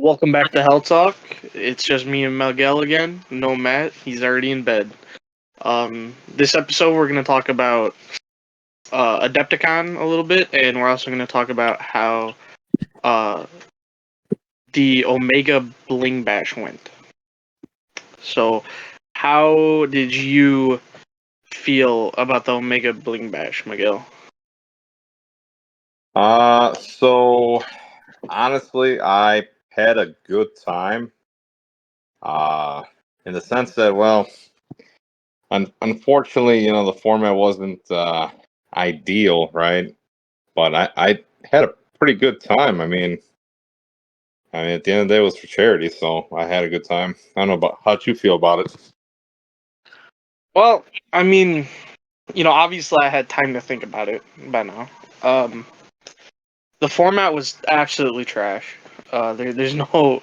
Welcome back to Hel Talk. It's just me and Miguel again. No Matt, he's already in bed. This episode we're going to talk about Adepticon a little bit, and we're also going to talk about how uh, the Omega Bling Bash went. So, how did you feel about the Omega Bling Bash, Miguel? So honestly, I had a good time. In the sense that, well, unfortunately, the format wasn't ideal, right? But I had a pretty good time. I mean, at the end of the day, it was for charity, so I had a good time. I don't know about how'd you feel about it. Well, I mean, obviously I had time to think about it by now. Um, the format was absolutely trash. There's no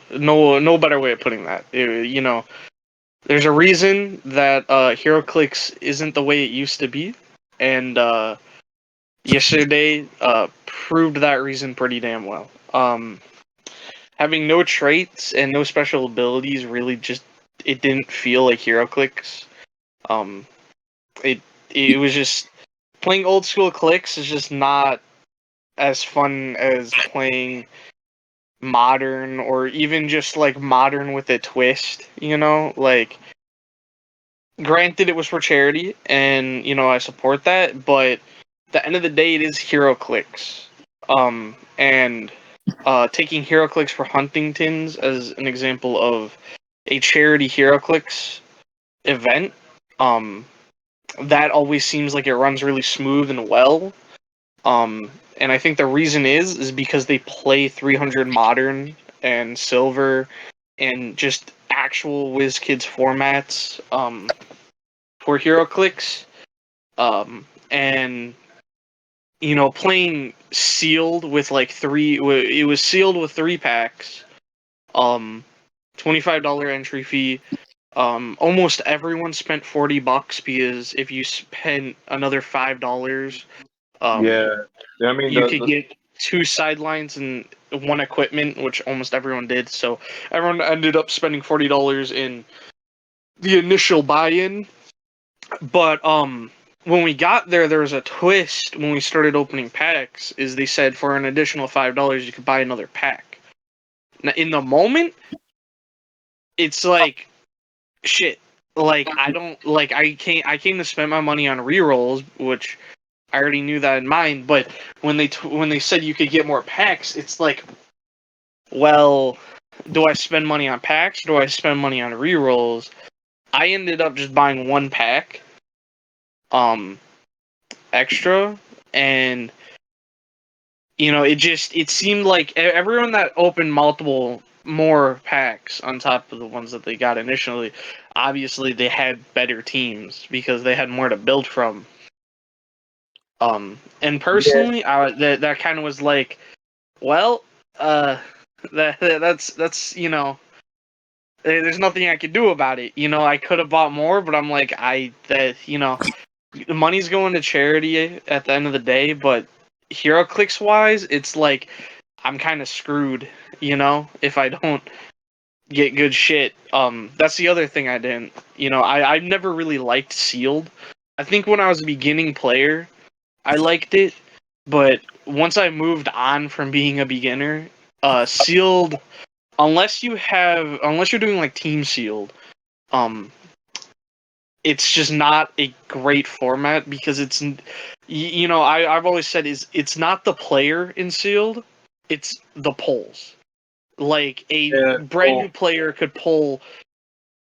better way of putting that. There's a reason that HeroClix isn't the way it used to be, and yesterday proved that reason pretty damn well. Having no traits and no special abilities really just it didn't feel like HeroClix. Um, it was just playing old school clicks is just not as fun as playing modern or even just like modern with a twist, like granted it was for charity and I support that, but at the end of the day it is hero clicks. And taking hero clicks for Huntington's as an example of a charity hero clicks event, um that always seems like it runs really smooth and well. And I think the reason is because they play 300 modern and silver and just actual WizKids formats for HeroClix. And playing sealed with like it was sealed with 3 packs. Um, $25 entry fee. Almost everyone spent $40 because if you spent another $5, um, Yeah, I mean you could get 2 sidelines and 1 equipment, which almost everyone did. So everyone ended up spending $40 in the initial buy-in. But when we got there was a twist when we started opening packs. Is they said for an additional $5 you could buy another pack. Now, in the moment, it's like shit. Like I came to spend my money on rerolls, which I already knew that in mind. But when they said you could get more packs, it's like, well, do I spend money on packs? Or do I spend money on rerolls? I ended up just buying 1 pack, um, extra, and it seemed like everyone that opened multiple more packs on top of the ones that they got initially, obviously they had better teams because they had more to build from. And personally, that kind of was like, well, uh, that's there's nothing I could do about it. I could have bought more, but I'm like, the money's going to charity at the end of the day. But HeroClix wise, it's like I'm kind of screwed. If I don't get good shit. That's the other thing I didn't. I never really liked sealed. I think when I was a beginning player, I liked it, but once I moved on from being a beginner, sealed, unless you're doing like team sealed, um it's just not a great format because I've always said is it's not the player in sealed, it's the polls. Like a yeah, brand new player could pull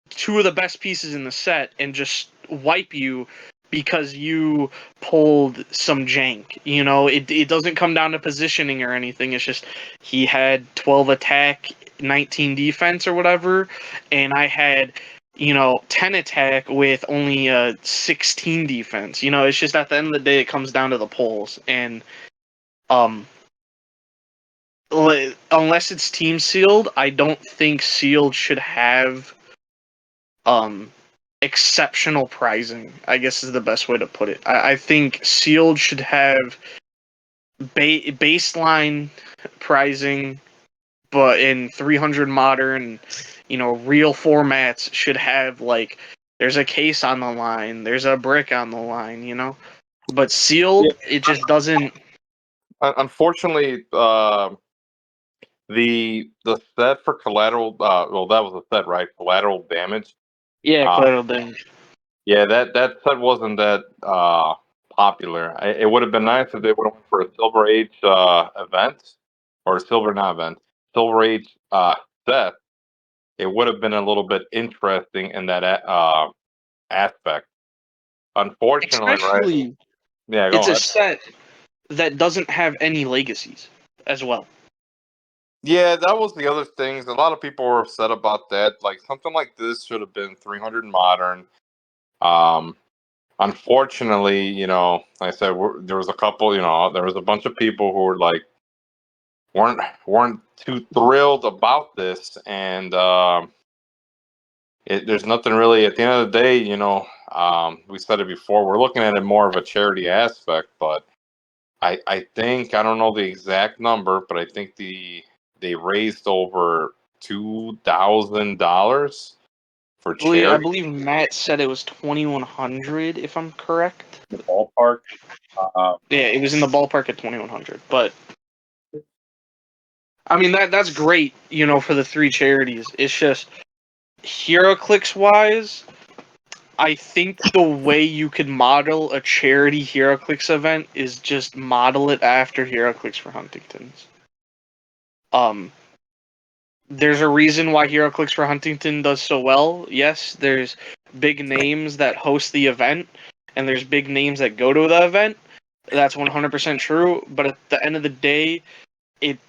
2 of the best pieces in the set and just wipe you because you pulled some jank. It doesn't come down to positioning or anything. It's just he had 12 attack, 19 defense or whatever, and I had 10 attack with only 16 defense. It's just at the end of the day it comes down to the pulls. And um unless it's team sealed, I don't think sealed should have um exceptional pricing, I guess is the best way to put it. I think sealed should have baseline pricing but in 300 modern, real formats should have like there's a case on the line, there's a brick on the line. But Yeah. sealed, it just doesn't. Unfortunately, the set for collateral, well, that was the set, right? Collateral damage. Yeah, Uh, collateral damage. yeah, that set wasn't that popular. It would have been nice if they would have went for a Silver Age event, or a Silver not event, Silver Age set. It would have been a little bit interesting in that aspect. Unfortunately, right? Especially, Yeah, it's go a ahead. set that doesn't have any legacies as well. Yeah, that was the other things. A lot of people were upset about that. Like something like this should have been 300 modern. Um, Unfortunately, like I said, there was a couple. There was a bunch of people who were like weren't too thrilled about this, and there's nothing really. At the end of the day, we said it before. We're looking at it more of a charity aspect, but I think I don't know the exact number, but I think they raised over $2,000 for I charity believe Matt said it was 2,100, if I'm correct. in the ballpark. Uh, Yeah, it was in the ballpark at 2,100. But I mean that's great, for the three charities. It's just HeroClix wise, I think the way you could model a charity HeroClix event is just model it after HeroClix for Huntington's. Um, there's a reason why HeroClix for Huntington does so well. Yes, there's big names that host the event, and there's big names that go to the event. That's 100% true. But at the end of the day, it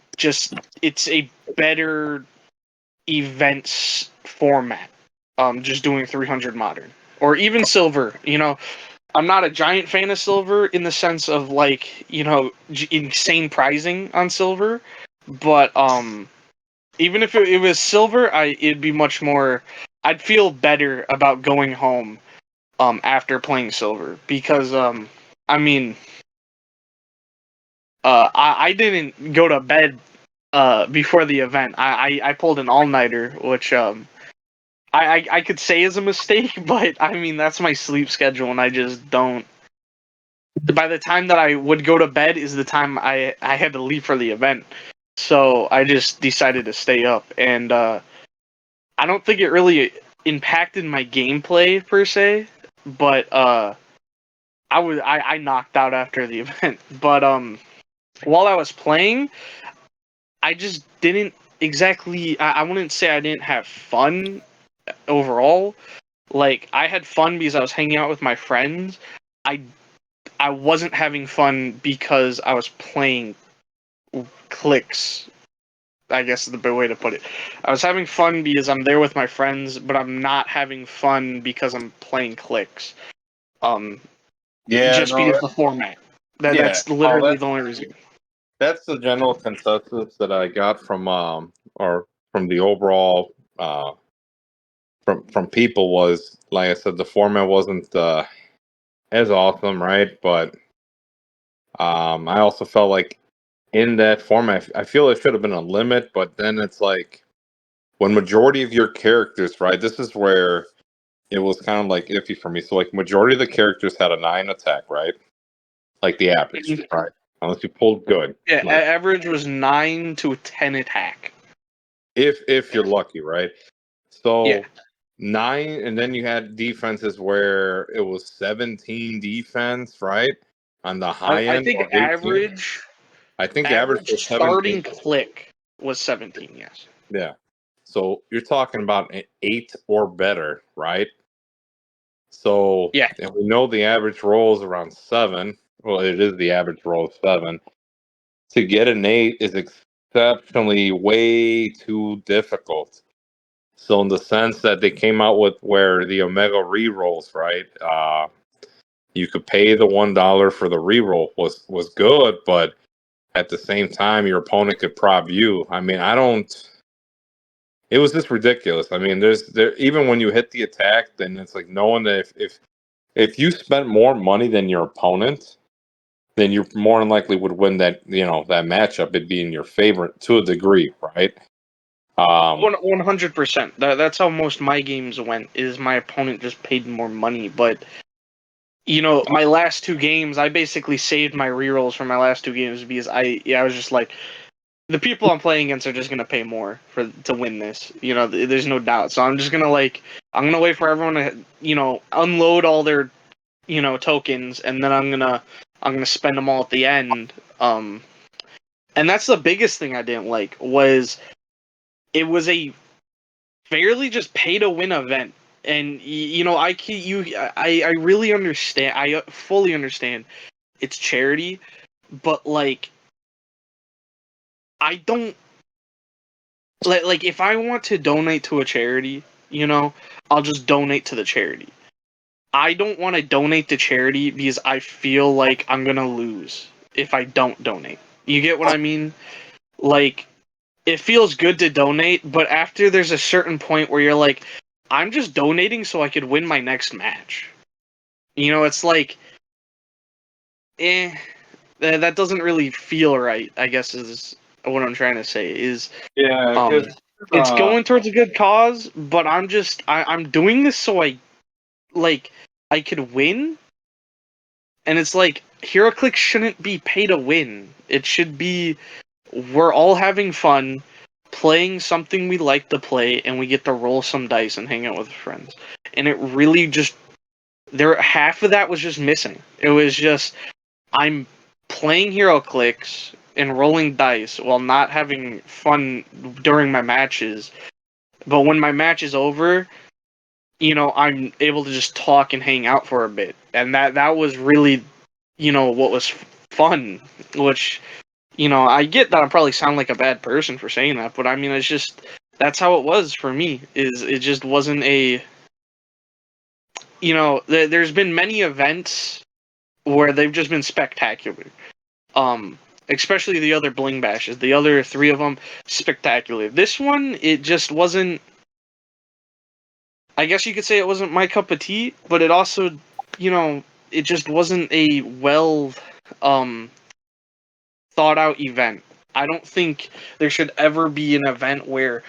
it's a better events format. Just doing 300 modern or even silver. I'm not a giant fan of silver in the sense of like insane pricing on silver, but even if it was silver, it'd be much more. I'd feel better about going home after playing silver because I mean I didn't go to bed before the event. I pulled an all nighter, which I could say is a mistake, but I mean that's my sleep schedule, and I just don't. By the time that I would go to bed is the time I had to leave for the event, so I just decided to stay up, and I don't think it really impacted my gameplay per se, but I knocked out after the event, but while I was playing, I just didn't exactly. I wouldn't say I didn't have fun overall. Like I had fun because I was hanging out with my friends. I I wasn't having fun because I was playing clicks. I guess is the way to put it. I was having fun because I'm there with my friends, but I'm not having fun because I'm playing clicks. Um, yeah, just no, because the format. yeah, That's literally the only reason. that's the general consensus that I got from or from the overall from people was, like I said, the format wasn't as awesome, right? But I also felt like in that format, I feel it should have been a limit, but then it's like when majority of your characters, right? This is where it was kind of like iffy for me. So like majority of the characters had a 9 attack, right? Like the average, Mhm. right? Unless you pulled good, Yeah, like average was 9 to 10 attack. if you're lucky, right? Yeah, So 9, and then you had defenses where it was 17 defense, right? On the high I end, think or 18. I think average average was 17. starting click was 17. Yes. Yeah. So you're talking about an 8 or better, right? So, Yeah. and we know the average roll is around 7. Well, it is the average roll of 7. To get an 8 is exceptionally way too difficult. So, in the sense that they came out with where the Omega re-rolls, right? You could pay the $1 for the re-roll was good, but at the same time, your opponent could prob you. I mean, I don't. It was just ridiculous. I mean, there even when you hit the attack, then it's like knowing that if you spent more money than your opponent, then you more than likely would win that that matchup. It'd be in your favorite to a degree, right? 100%. That's how most my games went. Is my opponent just paid more money, but my last two games, I basically saved my rerolls for my last two games because I was just like, the people I'm playing against are just gonna pay more to win this. There's no doubt. So I'm just gonna I'm gonna wait for everyone to unload all their tokens, and then I'm gonna spend them all at the end. And that's the biggest thing I didn't like was it was a fairly just pay to win event. And I really understand. I fully understand it's charity, but I don't if I want to donate to a charity, I'll just donate to the charity. I don't want to donate to charity because I feel like I'm gonna lose if I don't donate. You get what I mean? It feels good to donate, but after there's a certain point where you're like, I'm just donating so I could win my next match. It's like, that doesn't really feel right, I guess is what I'm trying to say. Yeah, It's going towards a good cause, but I'm doing this so I could win, and it's like HeroClix shouldn't be pay to win. It should be we're all having fun, playing something we like to play, and we get to roll some dice and hang out with friends. And it really just half of that was just missing. It was just I'm playing HeroClix and rolling dice while not having fun during my matches. But when my match is over, I'm able to just talk and hang out for a bit. And that was really, what was fun. Which, I get that I probably sound like a bad person for saying that, but I mean, it's just, that's how it was for me. It just wasn't there's been many events where they've just been spectacular. Especially the other Bling Bashes. The other three of them, spectacular. This one, it just wasn't. I guess you could say it wasn't my cup of tea, but it also, it just wasn't a well thought out event. I don't think there should ever be an event where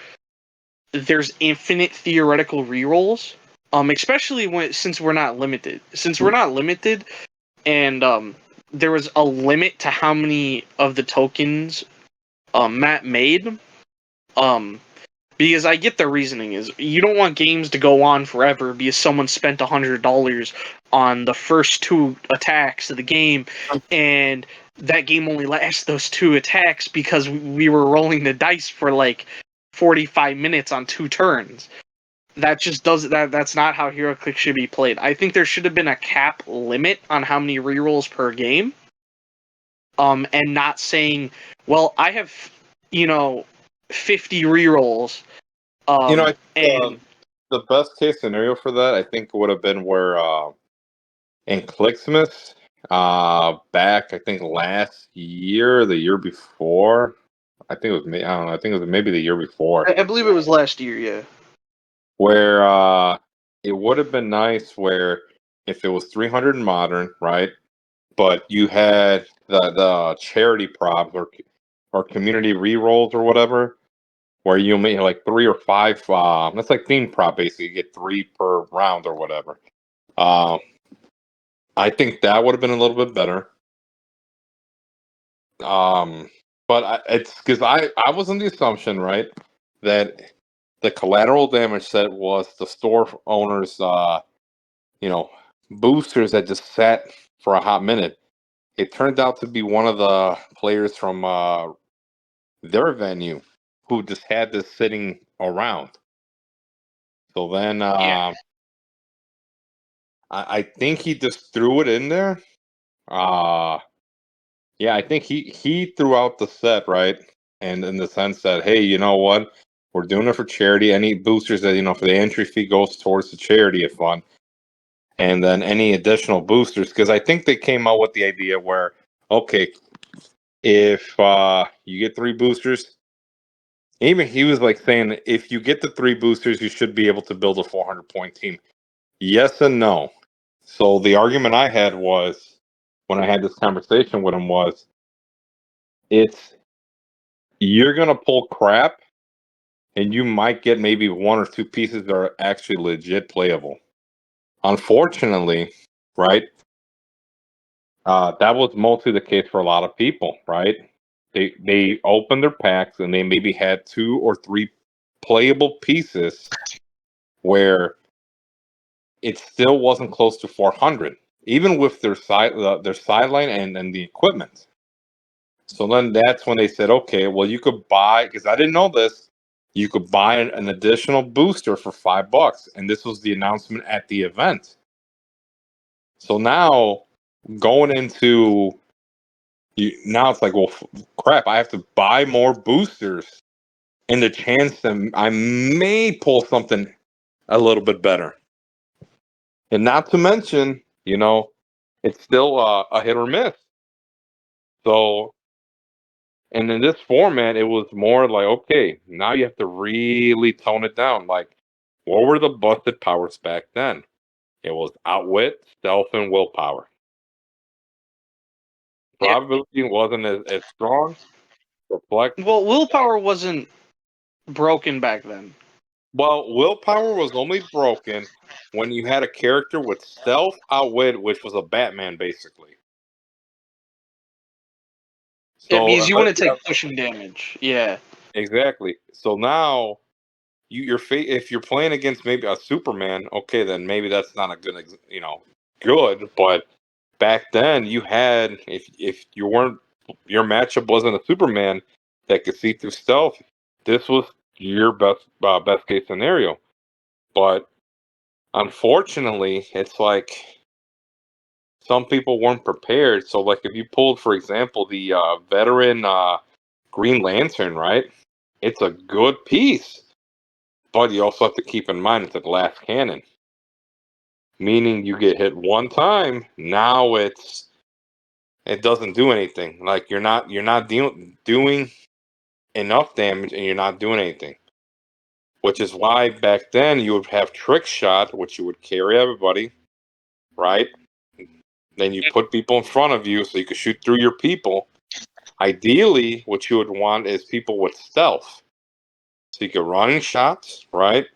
there's infinite theoretical rerolls. Especially since we're not limited. Since we're not limited, and there was a limit to how many of the tokens Matt made. Because I get the reasoning is you don't want games to go on forever because someone spent $100 on the first two attacks of the game, and that game only lasts those two attacks because we were rolling the dice for 45 minutes on two turns. That just does that. That's not how HeroClix should be played. I think there should have been a cap limit on how many rerolls per game. And not saying, well, I have 50 rerolls. I And the best case scenario for that, I think, would have been where in Clicksmith, back, I think last year, the year before, I think it was me. I don't know. I think it was maybe the year before, I believe it was last year, yeah. where it would have been nice where if it was 300 in modern, right? But you had the charity props or community re-rolls or whatever, where you make like 3 or 5. That's like theme prop basically. You get 3 per round or whatever. I think that would have been a little bit better. But it's because I was on the assumption, right, that the collateral damage set was the store owners, boosters that just sat for a hot minute. It turned out to be one of the players from their venue who just had this sitting around. So then I think he just threw it in there. Yeah, I think he threw out the set, right? And in the sense that, hey, you know what? We're doing it for charity. Any boosters that, for the entry fee goes towards the charity of fund. And then any additional boosters, because I think they came out with the idea where, okay, if you get 3 boosters, even he was like saying, if you get the 3 boosters, you should be able to build a 400-point team. Yes and no. So the argument I had was, when I had this conversation with him was, it's you're gonna pull crap, and you might get maybe one or two pieces that are actually legit playable. Unfortunately, right? That was mostly the case for a lot of people, right? They opened their packs and they maybe had two or three playable pieces where it still wasn't close to 400, even with their sideline and the equipment. So then that's when they said, okay, well you could buy, because I didn't know this, you could buy an additional booster for $5, and this was the announcement at the event. So now going into now it's like, well, crap, I have to buy more boosters, and the chance that I may pull something a little bit better. And not to mention, it's still a hit or miss. So, and in this format, it was more like, okay, now you have to really tone it down. Like, what were the busted powers back then? It was outwit, stealth, and willpower. Yeah. Probability wasn't as strong. Reflect. Well, willpower wasn't broken back then. Well, willpower was only broken when you had a character with stealth, outwit, which was a Batman, basically. Yeah, So because you want unless to you have take pushing damage. Yeah. exactly. So now if you're playing against maybe a Superman, okay, then maybe that's not a good. But back then, you had if you weren't your matchup wasn't a Superman that could see through stealth, this was your best case scenario. But unfortunately, it's like some people weren't prepared. So, like if you pulled, for example, the veteran Green Lantern, right? It's a good piece, but you also have to keep in mind it's a glass cannon, meaning you get hit one time. Now it doesn't do anything. Like you're not doing enough damage, and you're not doing anything. Which is why back then you would have trick shot, which you would carry everybody, right? Then you put people in front of you so you could shoot through your people. Ideally, what you would want is people with stealth. So you could run shots, right?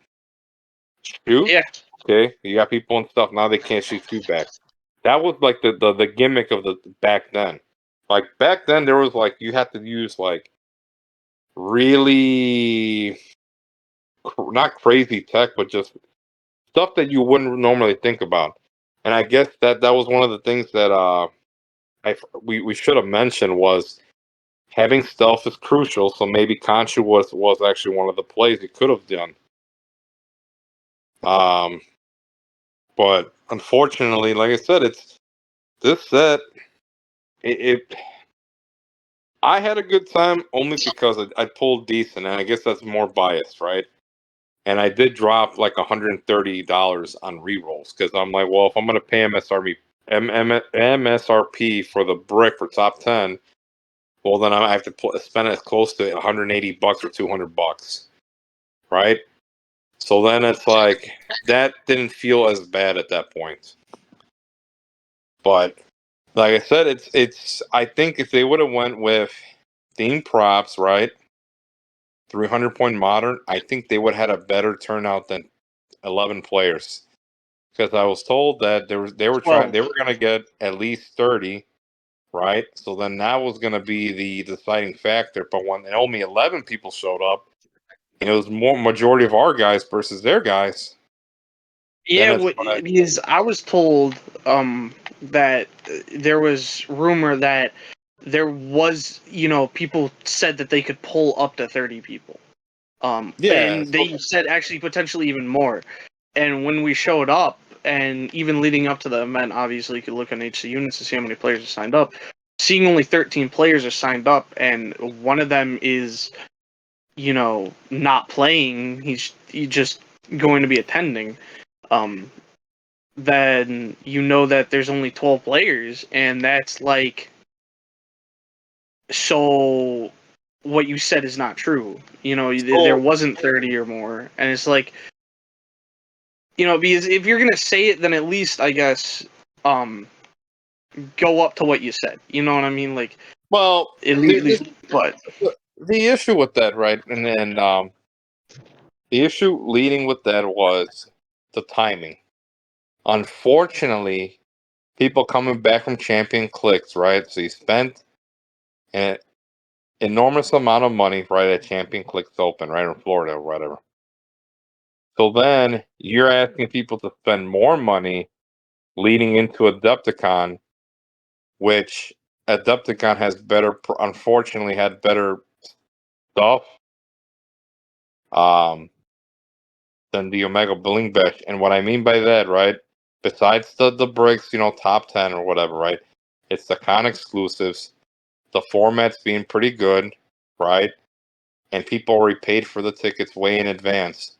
Shoot. Yeah. Okay, you got people and stuff. Now they can't shoot you back. That was like the gimmick of the back then. Like back then, there was like you had to use like really not crazy tech, but just stuff that you wouldn't normally think about. And I guess that was one of the things that we should have mentioned was having stealth is crucial. So maybe Conchu was actually one of the plays he could have done. Um, but unfortunately, like I said, it's this set. It I had a good time only because I pulled decent, and I guess that's more biased, right? And I did drop like $130 on rerolls because I'm like, well, if I'm gonna pay MSRP for the brick for top 10, well, then I have to spend as close to $180 or $200, right? So then it's like that didn't feel as bad at that point. But like I said, it's I think if they would have went with theme props, right? 300 point modern, I think they would have had a better turnout than 11 players. Because I was told that they 12. were going to get at least 30, right? So then that was going to be the deciding factor. But when only 11 people showed up, and it was more majority of our guys versus their guys, then Yeah, it's like, because I was told that there was rumor that there was, people said that they could pull up to 30 people. yeah, And they said actually potentially even more. And when we showed up, and even leading up to the event, obviously you could look on HC units to see how many players are signed up. Seeing only 13 players are signed up, and one of them is, not playing. He's just going to be attending. Um, then you know that there's only 12 players, and that's like, so what you said is not true. There so wasn't 30 or more, and it's like, because if you're gonna say it, then at least I guess, um, go up to what you said. You know what I mean? Like, Well, at least, but the issue with that, right, and then the issue leading with that was the timing. Unfortunately, people coming back from champion clicks, right? So you spent an enormous amount of money, right, at Champion Clicks Open, right, in Florida or whatever. So then you're asking people to spend more money leading into Adepticon, which Adepticon has better, unfortunately, had better stuff um, than the Omega Bling Bash. And what I mean by that, right, besides the bricks, top 10 or whatever, right, it's the con exclusives. The format's being pretty good, right? And people already paid for the tickets way in advance.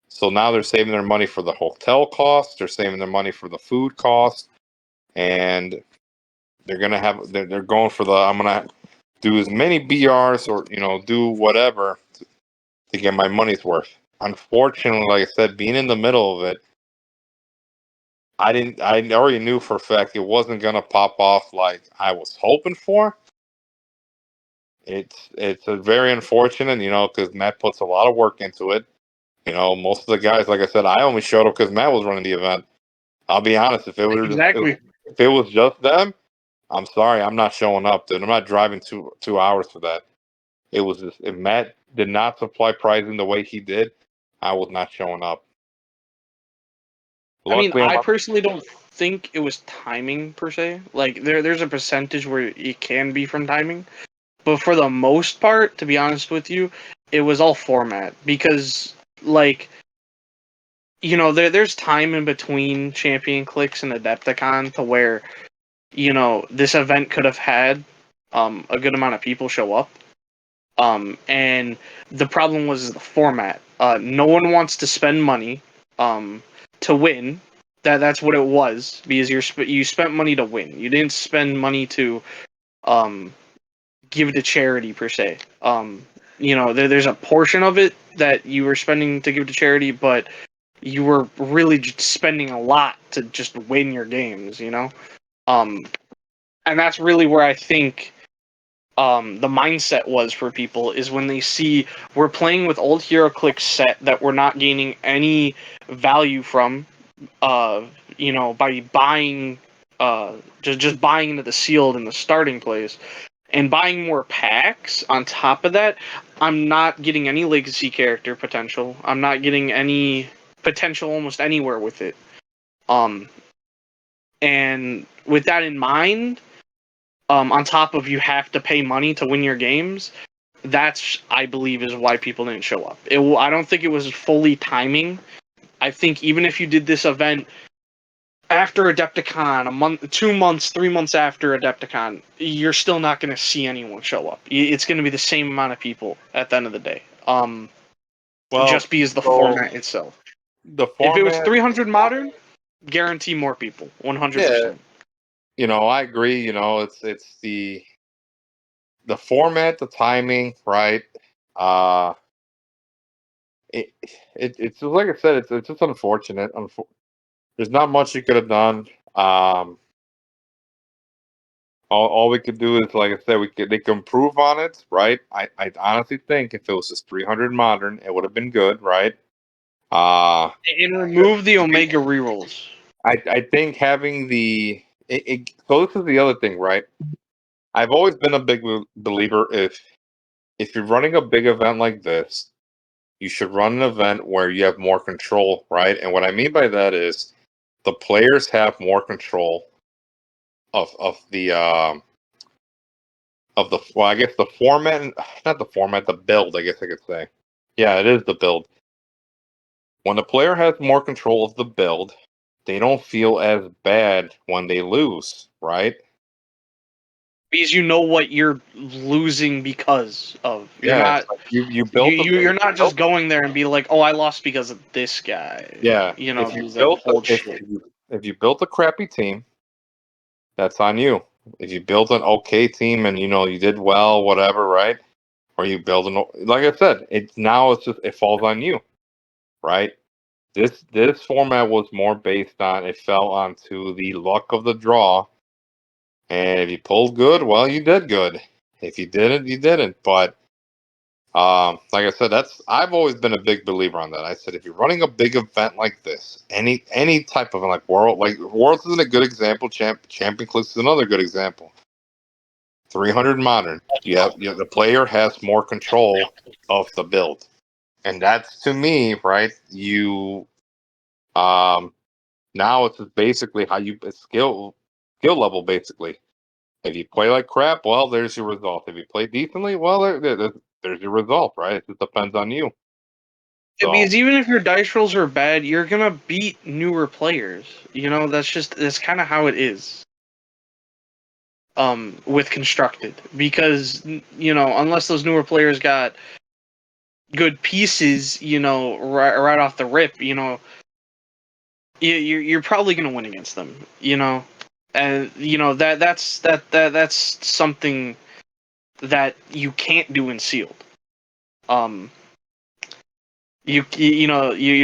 So now they're saving their money for the hotel costs, they're saving their money for the food costs, and they're going for I'm gonna do as many BRs or do whatever to get my money's worth. Unfortunately, like I said, being in the middle of it, I already knew for a fact it wasn't gonna pop off like I was hoping for. It's a very unfortunate, because Matt puts a lot of work into it. Most of the guys, like I said, I only showed up because Matt was running the event. I'll be honest, exactly. if it was just them, I'm sorry, I'm not showing up, dude. I'm not driving 2 hours for that. It was just, if Matt did not supply pricing the way he did, I was not showing up. I mean, Luckily, I personally don't think it was timing per se. Like, there's a percentage where it can be from timing, but for the most part, to be honest with you, it was all format because, like, there's time in between Champion Clicks and Adepticon to where this event could have had a good amount of people show up. And the problem was the format. No one wants to spend money to win. That's what it was, because you spent money to win. You didn't spend money to um, give to charity per se. There's a portion of it that you were spending to give to charity, but you were really just spending a lot to just win your games. Um, and that's really where I think the mindset was for people, is when they see we're playing with old HeroClix set that we're not gaining any value from, by buying, just buying into the sealed in the starting place and buying more packs on top of that. I'm not getting any legacy character potential. I'm not getting any potential almost anywhere with it. Um, and with that in mind, on top of you have to pay money to win your games, that's, I believe, is why people didn't show up. I don't think it was fully timing. I think even if you did this event after Adepticon, a month, 2 months, 3 months after Adepticon, you're still not going to see anyone show up. It's going to be the same amount of people at the end of the day. well, Just because the so format itself. the If it was format, 300 modern, guarantee more people, yeah, 100%. I agree. It's the format, the timing, right? Uh, it, it's just like I said, it's just unfortunate. There's not much you could have done. All we could do is, like I said, they can improve on it, right? I honestly think if it was just 300 modern, it would have been good, right? Uh And remove the Omega rerolls. I think having so this is the other thing, right? I've always been a big believer, if you're running a big event like this, you should run an event where you have more control, right? And what I mean by that is the players have more control of the well, I guess the format, not the format, the build, I guess I could say. Yeah, it is the build. When the player has more control of the build, they don't feel as bad when they lose, right? Because you know what you're losing because of. You're Yeah, not it's like you built you're not just going there and be like, oh, I lost because of this guy. yeah. Because of old shit. If you built a crappy team, that's on you. If you built an okay team and you did well, whatever, right? Or you build like I said, it falls on you, right? This format was more based on, it fell onto the luck of the draw And if you pulled good, well, you did good. If you didn't, you didn't. But like I said, I've always been a big believer on that. I said if you're running a big event like this, any type of like Worlds is a good example. Champion Clicks is another good example. 300 modern, the player has more control of the build, and that's to me right. Now it's basically how you skill level basically. If you play like crap, well, there's your result. If you play decently, well, there's your result, right? It just depends on you. Yeah, So because even if your dice rolls are bad, you're gonna beat newer players. That's kind of how it is. With constructed, because unless those newer players got good pieces, right off the rip, you're probably gonna win against them. And that's something that you can't do in sealed. Um, you're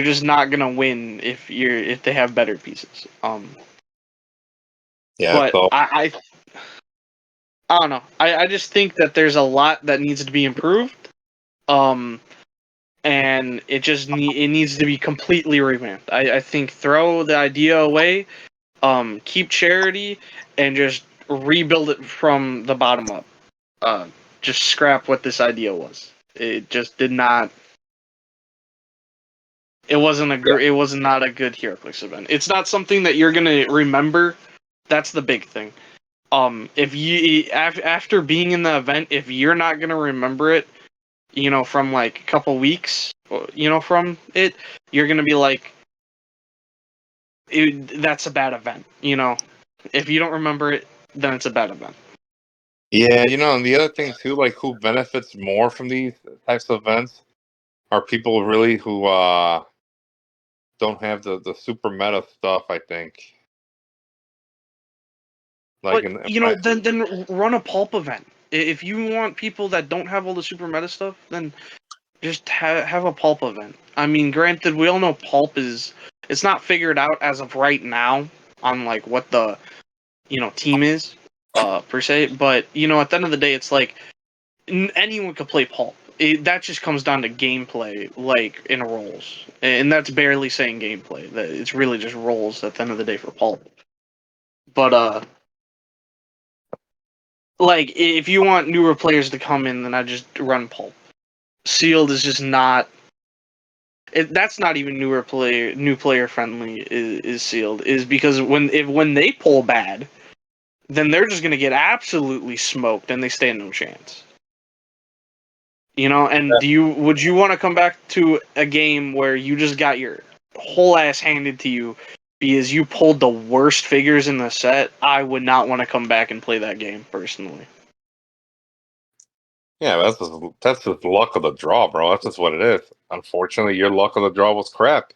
just not gonna win if they have better pieces. yeah, But so I don't know. I just think that there's a lot that needs to be improved. Um, and it needs to be completely revamped. I think throw the idea away, keep charity, and just rebuild it from the bottom up. Just scrap what this idea was. It just did not. It wasn't yeah, it was not a good HeroClix event. It's not something that you're gonna remember. That's the big thing. If you after being in the event, if you're not gonna remember it, from like a couple weeks, from it, you're gonna be like, that's a bad event. If you don't remember it, then it's a bad event. yeah, and the other thing too, like who benefits more from these types of events are people really who don't have the super meta stuff. I think, like But in my then run a pulp event. If you want people that don't have all the super meta stuff, then just have a pulp event. I mean, granted, we all know pulp it's not figured out as of right now on like what the team is per se, but at the end of the day, it's like anyone could play pulp. That just comes down to gameplay, like in roles, and that's barely saying gameplay. That it's really just roles at the end of the day for pulp. But like if you want newer players to come in, then I just run pulp. Sealed is just not. That's not even new player friendly. Is sealed is because when they pull bad, then they're just gonna get absolutely smoked and they stand no chance. And would you want to come back to a game where you just got your whole ass handed to you because you pulled the worst figures in the set? I would not want to come back and play that game personally. yeah, that's just luck of the draw, bro. That's just what it is. Unfortunately, your luck of the draw was crap.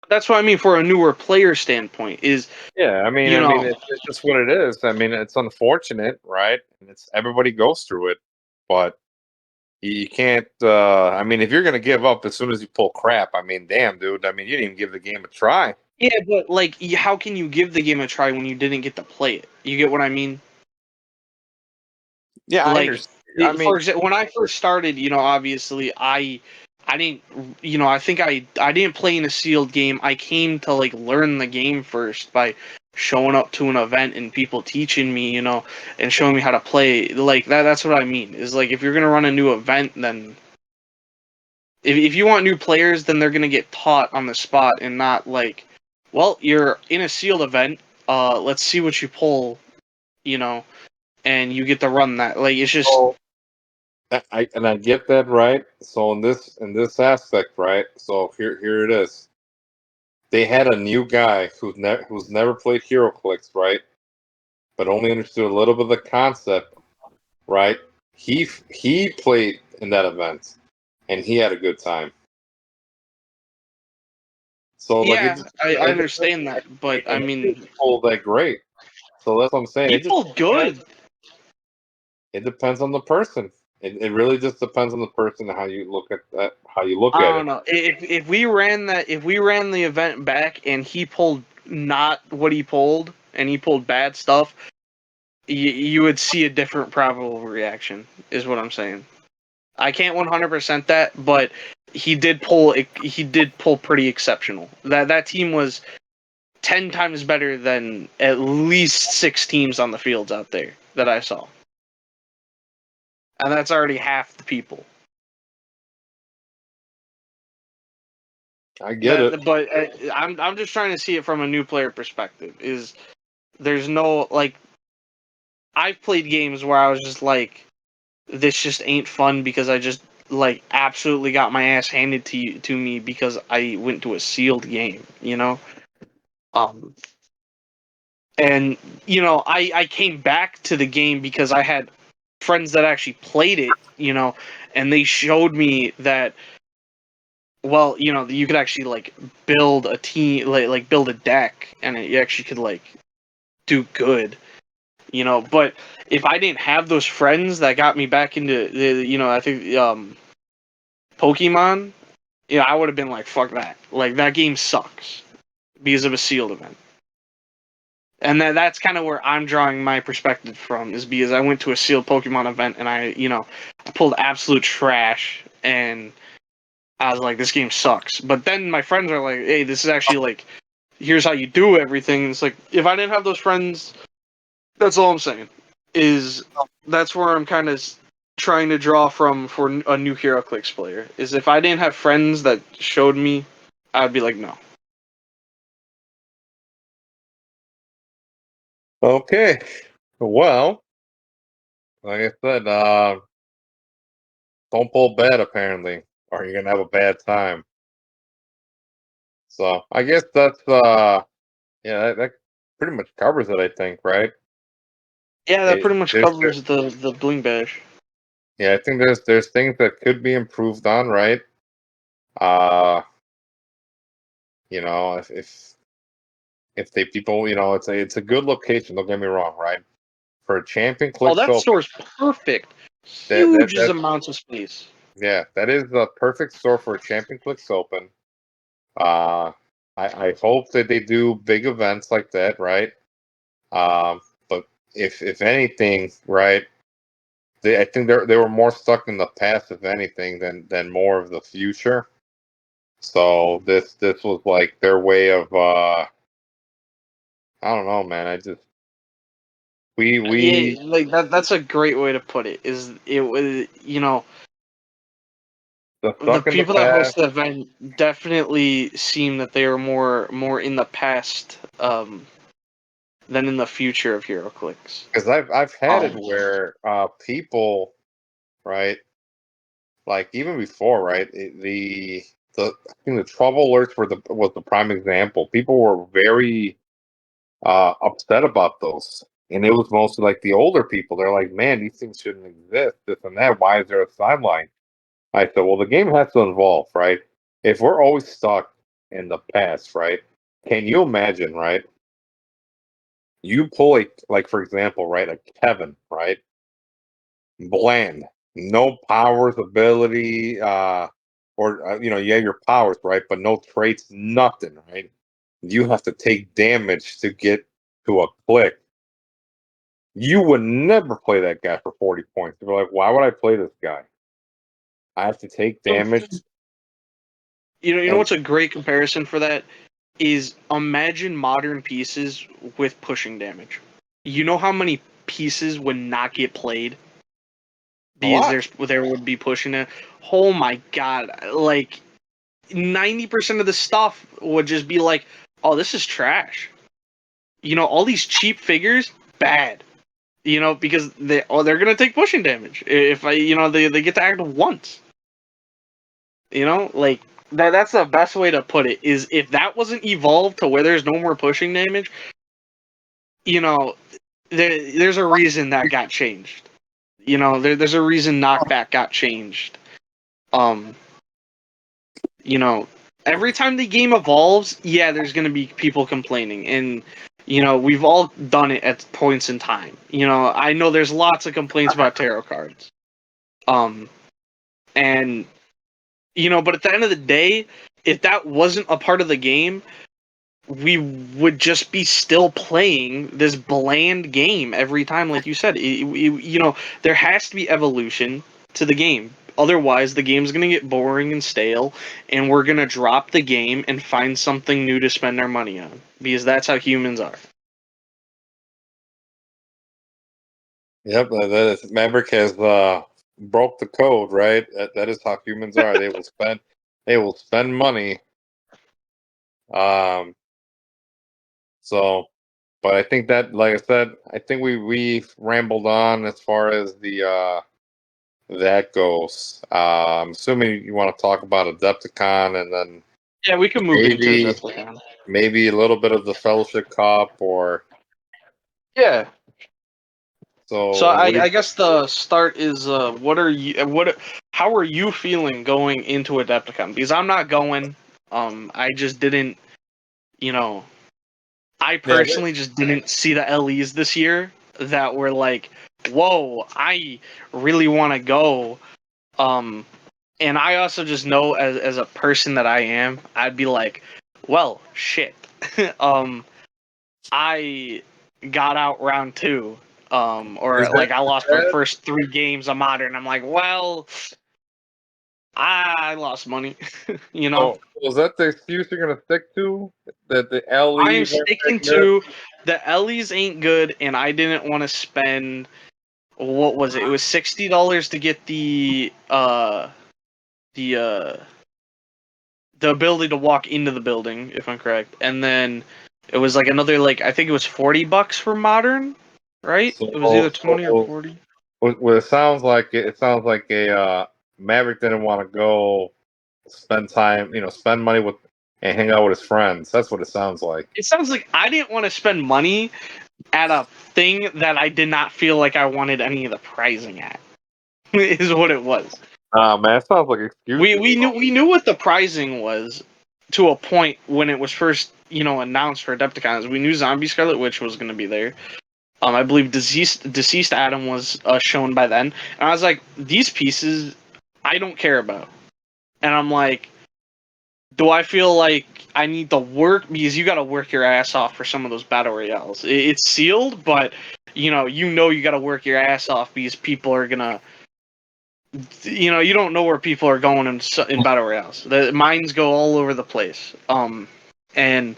That's what I mean for a newer player standpoint is, Yeah, I mean, you I mean, know, it's just what it is. I mean, it's unfortunate, right? And it's everybody goes through it, but you can't. I mean, if you're gonna give up as soon as you pull crap, I mean, damn, dude. I mean, you didn't even give the game a try. yeah, but like, how can you give the game a try when you didn't get to play it? You get what I mean? Yeah, I Like, understand. I for mean, example, when I first started, obviously I didn't, I think I didn't play in a sealed game. I came to like learn the game first by showing up to an event and people teaching me, and showing me how to play. Like that's what I mean. Is like if you're gonna run a new event, then if you want new players, then they're gonna get taught on the spot and not like, well, you're in a sealed event. Let's see what you pull, you know, and you get to run that. Like it's just so I get that, right? So in this aspect, right? So here it is. They had a new guy who's never played HeroClix, right? But only understood a little bit of the concept, right? He played in that event, and he had a good time. So like yeah, I it just understand that, but I and he mean, didn't pull that great. So that's what I'm saying. It just people good. it depends on the person. It really just depends on the person and how you look at that, how you look I at don't it. know. If we ran the event back and he pulled not what he pulled and he pulled bad stuff, you would see a different probable reaction, is what I'm saying. I can't 100% that, but he did pull pretty exceptional. That team was 10 times better than at least 6 teams on the fields out there that I saw. And that's already half the people. I get it. But I'm just trying to see it from a new player perspective. Is there's no like I've played games where I was just like, this just ain't fun because I just like absolutely got my ass handed to me because I went to a sealed game, you know. Um, and you know, I came back to the game because I had friends that actually played it, you know, and they showed me that, well, you know, you could actually like build a team, like build a deck, and you actually could like do good, you know. But if I didn't have those friends that got me back into the, you know, I think Pokemon, yeah, I would have been like, fuck that. Like that game sucks because of a sealed event. And that's kind of where I'm drawing my perspective from, is because I went to a sealed Pokemon event and I pulled absolute trash, and I was like, this game sucks. But then my friends are like, hey, this is actually like, here's how you do everything. And it's like, if I didn't have those friends, that's all I'm saying. Is that's where I'm kind of trying to draw from for a new HeroClix player. Is if I didn't have friends that showed me, I'd be like, no. Okay. Well, like I said, don't pull bad apparently, or you're gonna have a bad time. So I guess that's yeah, that pretty much covers it, I think, right? Yeah, that It, pretty much there's covers the bling bash. yeah, I think there's things that could be improved on, right? Uh, you know, if they people, you know, it's a good location. Don't get me wrong, right? For a champion Oh, click that so store's perfect. that Huge that amounts of space. yeah, that is the perfect store for a champion clicks open. Uh, I hope that they do big events like that, right? But if anything, right, I think they were more stuck in the past, if anything, than more of the future. So this was like their way of I don't know, man. I just we Yeah, like that's a great way to put it. Is it was, you know, the the stuck in the people that host past the event definitely seem that they are more in the past than in the future of HeroClix. because I've had it Um, where people, right, like even before, right, the I think the trouble alerts was the prime example. People were very upset about those. And it was mostly like the older people. They're like, man, these things shouldn't exist, this and that. Why is there a sideline? I said, well, the game has to evolve, right? If we're always stuck in the past, right? Can you imagine, right? You pull like for example, right? A Kevin, right? Bland, no powers, ability, or you know, you have your powers, right? But no traits, nothing, right? You have to take damage to get to a click. You would never play that guy for 40 points. You're like, why would I play this guy? I have to take so damage you know and what's a great comparison for that is imagine modern pieces with pushing damage. You know how many pieces would not get played a because lot. there would be pushing it. Oh my god! Like 90% of the stuff would just be like, oh, this is trash. You know, all these cheap figures, bad. You know, because they're gonna take pushing damage if they get to act once. You know, like that's the best way to put it. Is if that wasn't evolved to where there's no more pushing damage, you know, there's a reason that got changed. You know, there's a reason knockback got changed. Um, you know, every time the game evolves, yeah, there's gonna be people complaining, and you know, we've all done it at points in time. You know, I know there's lots of complaints about tarot cards. Um, and you know, but at the end of the day, if that wasn't a part of the game, we would just be still playing this bland game every time, like you said. There has to be evolution to the game. Otherwise, the game's going to get boring and stale, and we're going to drop the game and find something new to spend our money on. Because that's how humans are. Yep, Maverick has broke the code, right? That is how humans are. They will spend money. Um, so, but I think that, like I said, I think we rambled on as far as the that goes. I'm assuming you want to talk about Adepticon, and then Yeah, we can move into maybe Adepticon. maybe a little bit of the Fellowship Cup, or Yeah. So so. What do you, I guess the start is how are you feeling going into Adepticon? Because I'm not going. I just didn't, you know, I yeah, personally just didn't see the LEs this year that were like, whoa, I really want to go. Um, and I also just know as a person that I am, I'd be like, well, shit. um, I got out round two. is Or that like I lost my first 3 games of Modern. I'm like, well, I lost money. you know, so? Was that the excuse you're gonna stick to? That the I am LEs aren't sticking that good? to the Ellie's ain't good, and I didn't want to spend what was it? It was $60 to get the uh the ability to walk into the building, if I'm correct, and then it was like another like I think it was $40 for Modern, right? So, It was either 20 or so 40. what it sounds like, it sounds like a Maverick didn't want to go spend time, spend money with and hang out with his friends. That's what it sounds like. It sounds like I didn't want to spend money at a thing that I did not feel like I wanted any of the pricing at. Is what it was. Man, it sounds like excuses. We knew what the pricing was to a point when it was first announced for Adepticons. We knew Zombie Scarlet Witch was going to be there. I believe deceased Adam was shown by then, and I was like, these pieces I don't care about, and I'm like, do I feel like I need to work because you got to work your ass off for some of those battle royales. It's sealed, but you got to work your ass off because people are gonna you don't know where people are going in battle royales. The mines go all over the place. And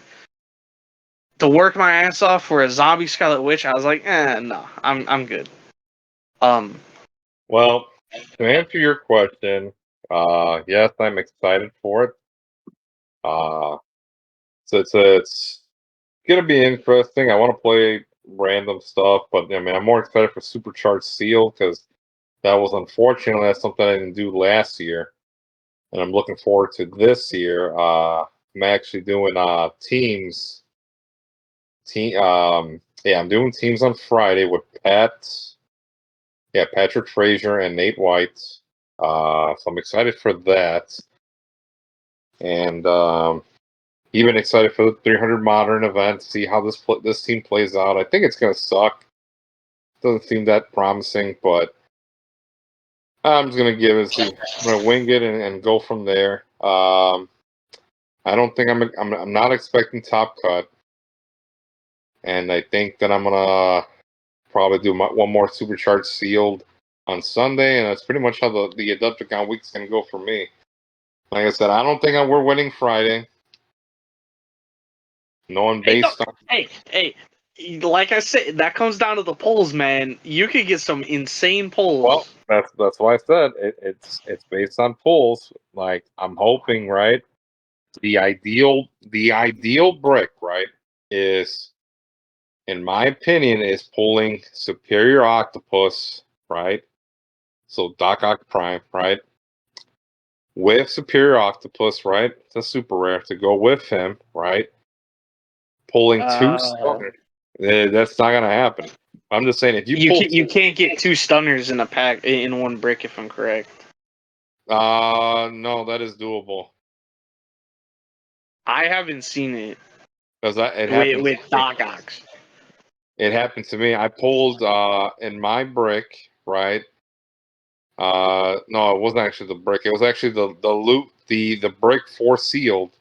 to work my ass off for a zombie Scarlet Witch, I was like, no, I'm good. Um, Well, to answer your question, yes, I'm excited for it. Uh, so it's gonna be interesting. I want to play random stuff, but I mean, I'm more excited for Supercharged Seal because that was unfortunately that's something I didn't do last year, and I'm looking forward to this year. I'm actually doing teams. Yeah, I'm doing teams on Friday with Patrick Frazier and Nate White. So I'm excited for that, and even excited for the 300 Modern event. See how this team plays out. I think it's gonna suck. Doesn't seem that promising, but I'm just gonna give it. See, I'm gonna wing it and go from there. I don't think I'm not expecting top cut, and I think that I'm gonna probably do one more supercharged sealed on Sunday, and that's pretty much how the Adepticon week's gonna go for me. Like I said, I don't think we're winning Friday. Knowing hey, no, based on hey, like I said, that comes down to the polls, man. You could get some insane well, polls. that's why I said it's based on polls. Like I'm hoping, right? The ideal brick, right, is in my opinion, is pulling Superior Octopus, right? So Doc Ock Prime, right? With Superior Octopus, right? The super rare to go with him, right? Pulling two stunners. That's not gonna happen. I'm just saying if you pull You can't get 2 stunners in a pack in one brick, if I'm correct. no, that is doable. I haven't seen it Because it with happened to with me. Doc Ox. It happened to me. I pulled in my brick, right? No, it wasn't actually the brick. It was actually the loot, the brick for sealed.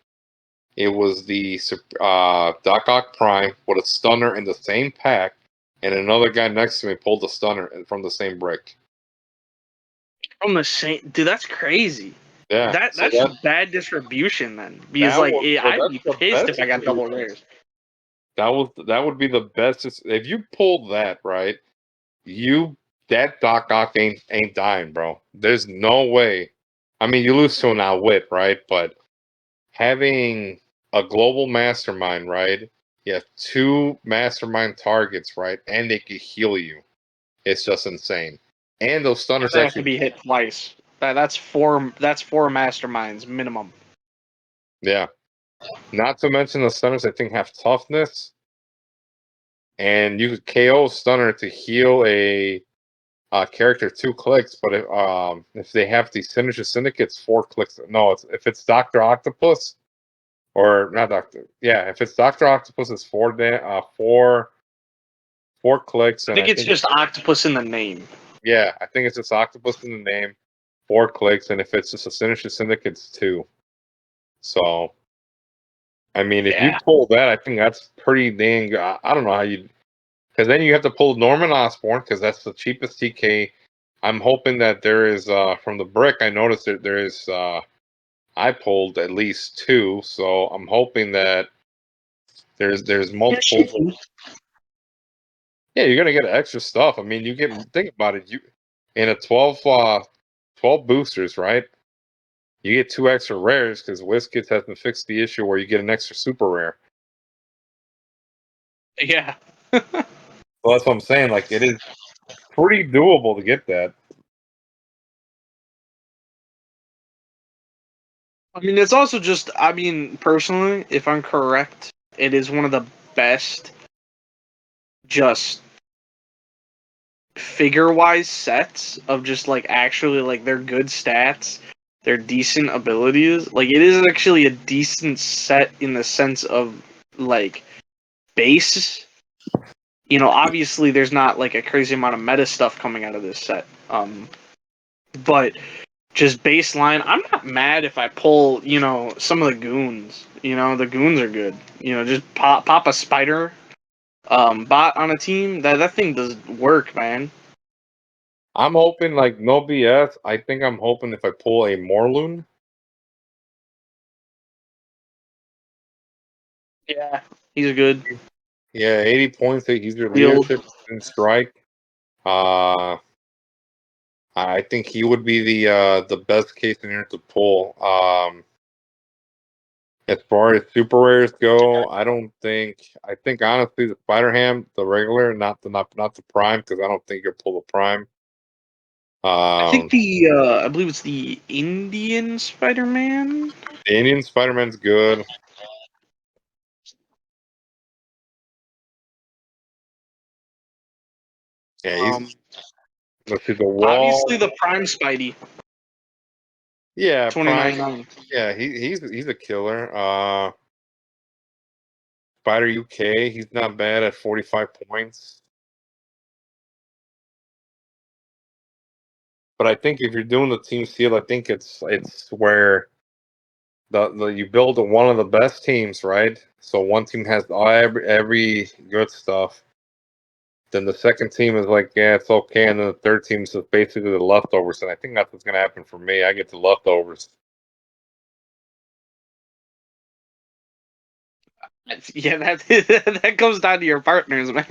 it was the Doc Ock Prime with a stunner in the same pack, and another guy next to me pulled the stunner from the same brick. From the same dude, that's crazy. Yeah, That's just bad distribution then. Because that like was I'd that's be the pissed if best. I got double rares. That would be the best if you pulled that right. That Doc Ock ain't dying, bro. There's no way. I mean, you lose to an outwit, right? But having a global mastermind, right? You have two mastermind targets, right? And they can heal you. It's just insane. And those stunners They have to actually, be hit twice. That's four masterminds minimum. yeah. Not to mention the stunners, I think, have toughness. And you could KO stunner to heal a character 2 clicks, but if they have the Sinister Syndicates 4 clicks, no, if it's Doctor Octopus or not Doctor, yeah, if it's Doctor Octopus, it's 4 clicks, I and think I it's think just octopus in the name. yeah, I think it's just Octopus in the name, 4 clicks, and if it's just a Sinister Syndicate, it's 2. So I mean, if you Yeah. pull that, I think that's pretty dang. I don't know how you. Because then you have to pull Norman Osborn because that's the cheapest TK. I'm hoping that there is from the brick. I noticed that there is. I pulled at least 2, so I'm hoping that there's multiple. Yeah, you're gonna get extra stuff. I mean, you get think about it. You in a 12 boosters, right? You get 2 extra rares because WizKids hasn't fixed the issue where you get an extra super rare. Yeah. So that's what I'm saying. Like it is pretty doable to get that. I mean, it's also just, I mean, personally, if I'm correct, it is one of the best just figure wise sets of just like actually like their good stats, their decent abilities. Like, it is actually a decent set in the sense of like base. You know, obviously, there's not like a crazy amount of meta stuff coming out of this set. But just baseline, I'm not mad if I pull, you know, some of the goons. You know, the goons are good. You know, just pop a spider bot on a team. That thing does work, man. I'm hoping like no BS. I think I'm hoping if I pull a Morloon, Yeah, he's good. yeah, 80 points. He's your Healed. leadership and strike. Uh, I think he would be the best case scenario to pull. As far as super rares go, I don't think. I think honestly, the Spider Ham, the regular, not the Prime, because I don't think you'll pull the Prime. I think Um, I believe it's the Indian Spider-Man. the Indian Spider Man's good. Yeah, Um, he's let's see the Obviously wall. the Prime Spidey, Yeah, Prime. 2099. Yeah, he's a killer. Spider UK, he's not bad at 45 points. But I think if you're doing the team seal, I think it's where the you build one of the best teams, right? So one team has every good stuff. Then the second team is like, yeah, it's okay, and then the third team is just basically the leftovers. And I think that's what's gonna happen for me. I get the leftovers. Yeah, that that comes down to your partners, man.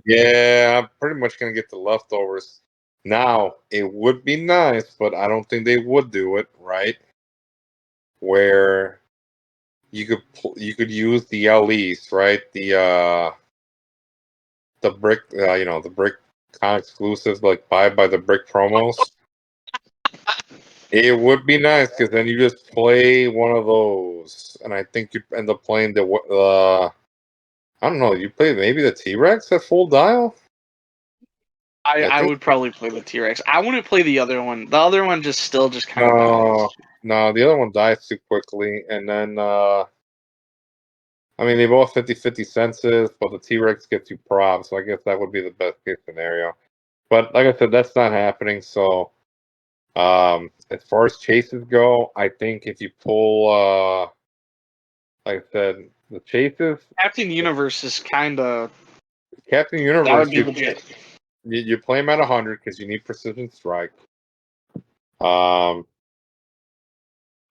Yeah, I'm pretty much gonna get the leftovers. Now, it would be nice, but I don't think they would do it, right? Where you could use the LEs, right? The brick, the brick con exclusives, like buy by the brick promos. It would be nice because then you just play one of those, and I think you end up playing I don't know, you play maybe the T Rex at full dial. I I think would probably play the T-Rex. I wouldn't play the other one. The other one just still just kind of dies. no, no, the other one dies too quickly, and then I mean they both 50-50 senses, but the T Rex gets you prob, so I guess that would be the best case scenario. But like I said, that's not happening. So as far as chases go, I think if you pull like I said, the chases. Captain Universe is kind of Captain that Universe, would be legit. you play him at 100 because you need precision strike. Um,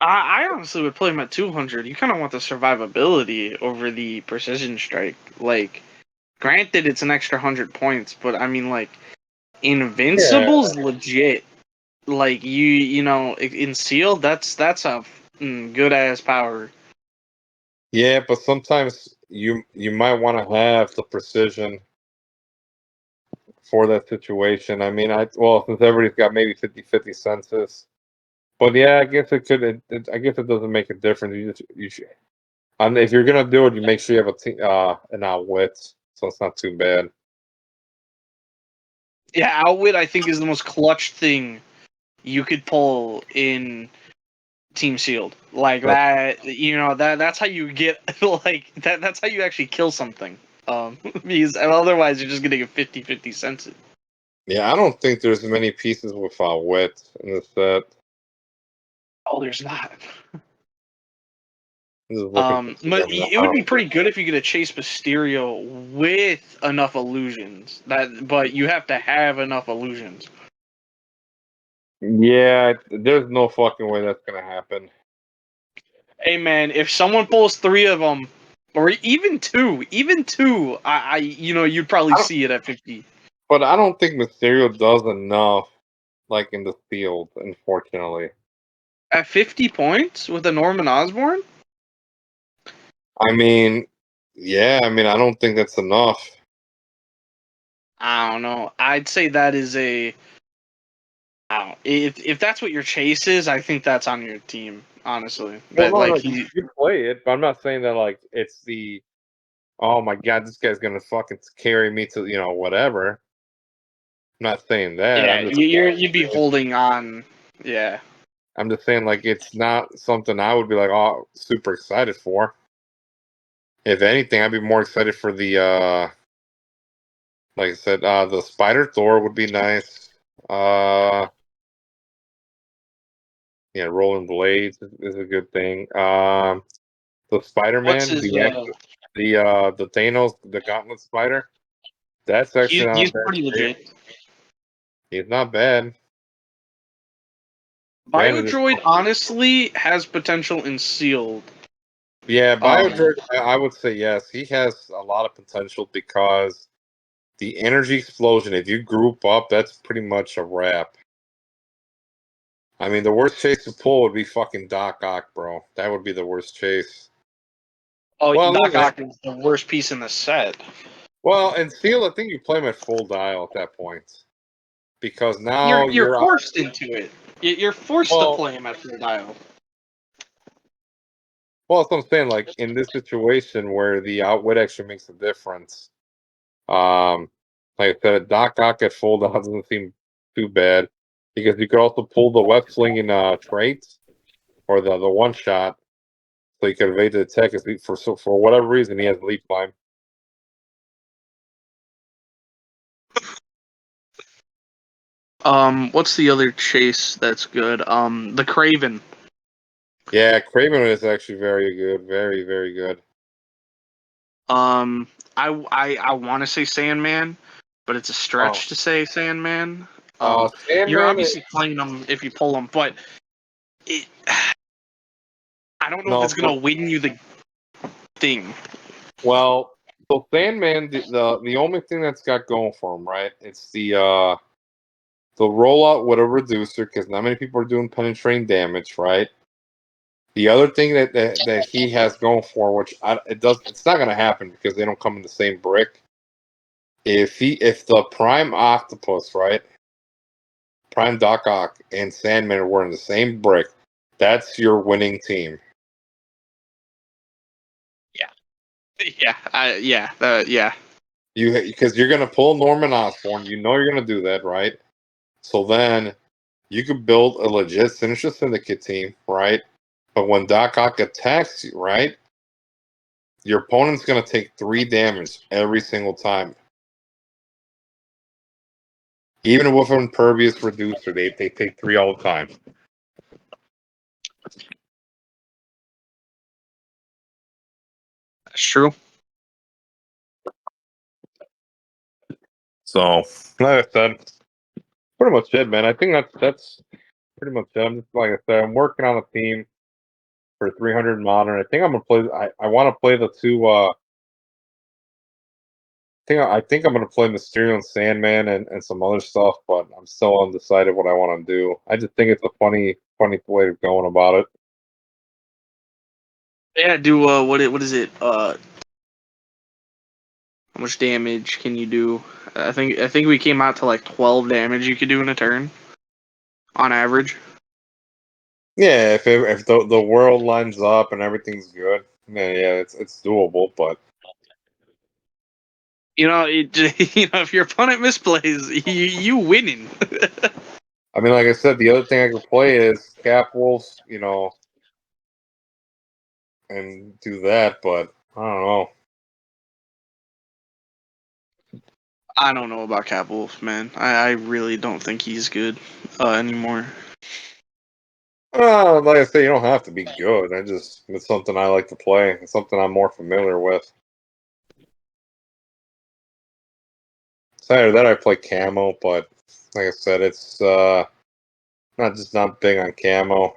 I honestly would play him at 200. You kind of want the survivability over the precision strike. Like, granted, it's an extra 100 points, but I mean, like, yeah, Invincible's legit. Like you know, in sealed, that's a good ass power. yeah, but sometimes you might want to have the precision for that situation. I mean, since everybody's got maybe 50-50 census, but yeah, I guess it could. I guess it doesn't make a difference. You should. And if you're gonna do it, you make sure you have an outwit, so it's not too bad. Yeah, outwit I think is the most clutch thing you could pull in team sealed. Like But that, you know, that's how you get like that's how you actually kill something. Because otherwise you're just getting a 50-50 census. yeah, I don't think there's many pieces with wit in the set. Oh, there's not. I'm just looking for But them it would now. be pretty good if you get a chase Mysterio with enough illusions. But you have to have enough illusions. Yeah, there's no fucking way that's gonna happen. Hey man, if someone pulls three of them, or even two, you know, you'd probably I don't, see it at 50. but I don't think Mysterio does enough, like in the field. Unfortunately, At 50 points with a Norman Osborn? I mean, yeah, I mean, I don't think that's enough. I don't know. I'd say that is a. I don't, if that's what your chase is, I think that's on your team. Honestly, Well, that no, like no, you play it, but I'm not saying that like it's the oh my god, this guy's gonna fucking carry me to whatever. I'm not saying that. yeah, you'd be holding on. Yeah. I'm just saying like it's not something I would be like oh super excited for. If anything, I'd be more excited for the like I said, the Spider Thor would be nice. Uh, yeah, Rolling Blades is a good thing. The Spider What's Man, his? the Thanos, the Gauntlet Spider. That's actually not a He's bad pretty shape. legit. He's not bad. Granted, Biodroid honestly has potential in sealed. yeah, Um, Biodroid, I would say yes. He has a lot of potential because the energy explosion, if you group up, that's pretty much a wrap. I mean, the worst chase to pull would be fucking Doc Ock, bro. That would be the worst chase. oh, Well, Doc look, Ock is the worst piece in the set. well, and Steel, I think you play him at full dial at that point because now You're you're out. forced into it. You're forced to Well, play him at full dial. well, that's what I'm saying. Like in this situation where the outwit actually makes a difference. Um, like I said, Doc Ock at full dial doesn't seem too bad because you could also pull the web slinging traits or the one shot, so you can evade the attack. For whatever reason he has leap climb. What's the other chase that's good? The Craven. Yeah, Craven is actually very good, very very good. Um, I want to say Sandman, but it's a Oh, stretch to say Sandman. You're Sandman. obviously playing them if you pull them, but it, I don't know if No, it's gonna win you the thing. well, so Sandman, the only thing that's got going for him, right? It's the rollout with a reducer because not many people are doing penetrating damage, right? The other thing that he has going for, which it's not going to happen because they don't come in the same brick. If the Prime Octopus, right, Prime Doc Ock and Sandman were in the same brick, that's your winning team. Yeah, yeah. You because you're going to pull Norman Osborn, you know you're going to do that, right? So then you could build a legit Sinister Syndicate team, right? But when Doc Ock attacks you, right, your opponent's going to take 3 damage every single time. Even with an impervious reducer, they take 3 all the time. It's true. So, like I said, pretty much it, man. I think that's pretty much it. I'm just like I said, I'm working on a team for 300 modern. I think I'm gonna play. I want to play the two. I think I'm gonna play Mysterio and Sandman and some other stuff, but I'm still undecided what I want to do. I just think it's a funny way of going about it. Yeah, do what is it? How much damage can you do? I think we came out to like 12 damage you could do in a turn on average. Yeah, if the world lines up and everything's good, yeah, it's doable. But If your opponent misplays, you winning. I mean, like I said, the other thing I could play is Cap Wolves, and do that. But I don't know. I don't know about Cap Wolf, man. I really don't think he's good anymore. Like I say, you don't have to be good. It's something I like to play. It's something I'm more familiar with. Aside of that, I play camo, but like I said, it's not big on camo.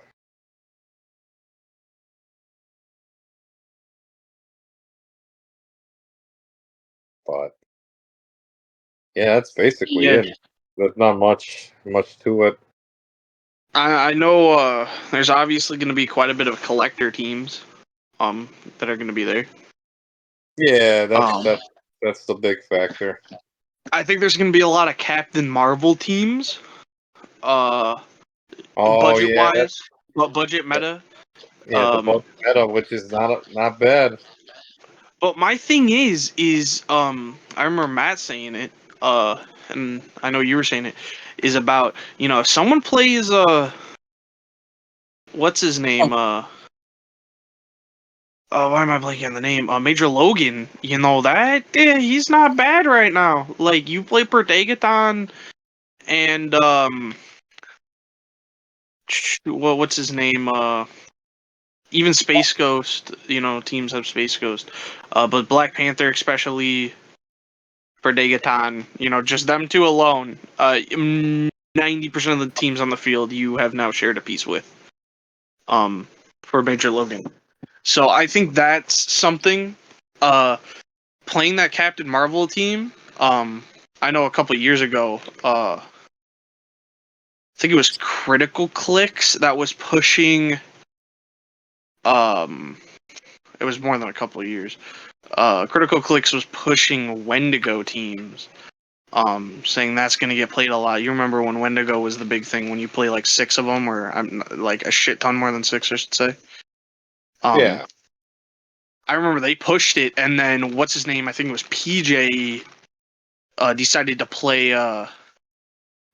But yeah, that's basically Yeah, it. There's not much to it. I know there's obviously going to be quite a bit of collector teams that are going to be there. Yeah, Um, that's the big factor. I think there's going to be a lot of Captain Marvel teams, uh, Oh budget yeah, wise, but budget meta. yeah, the Um, bug meta, which is not bad. but my thing is I remember Matt saying it, and I know you were saying it, is about if someone plays what's his name why am I blanking on the name? Major Logan. He's not bad right now. Like you play Perdegathon and what's his name? Even Space Ghost. Teams have Space Ghost. But Black Panther, especially Perdegathon. Just them two alone. 90% of the teams on the field you have now shared a piece with. For Major Logan. So I think that's something. Playing that Captain Marvel team, I know a couple years ago, I think it was Critical Clicks that was pushing. Um, it was more than a couple of years. Critical Clicks was pushing Wendigo teams, saying that's going to get played a lot. You remember when Wendigo was the big thing when you play like six of them, or like a shit ton more than six, I should say. Yeah, I remember they pushed it, and then what's his name? I think it was PJ. Decided to play.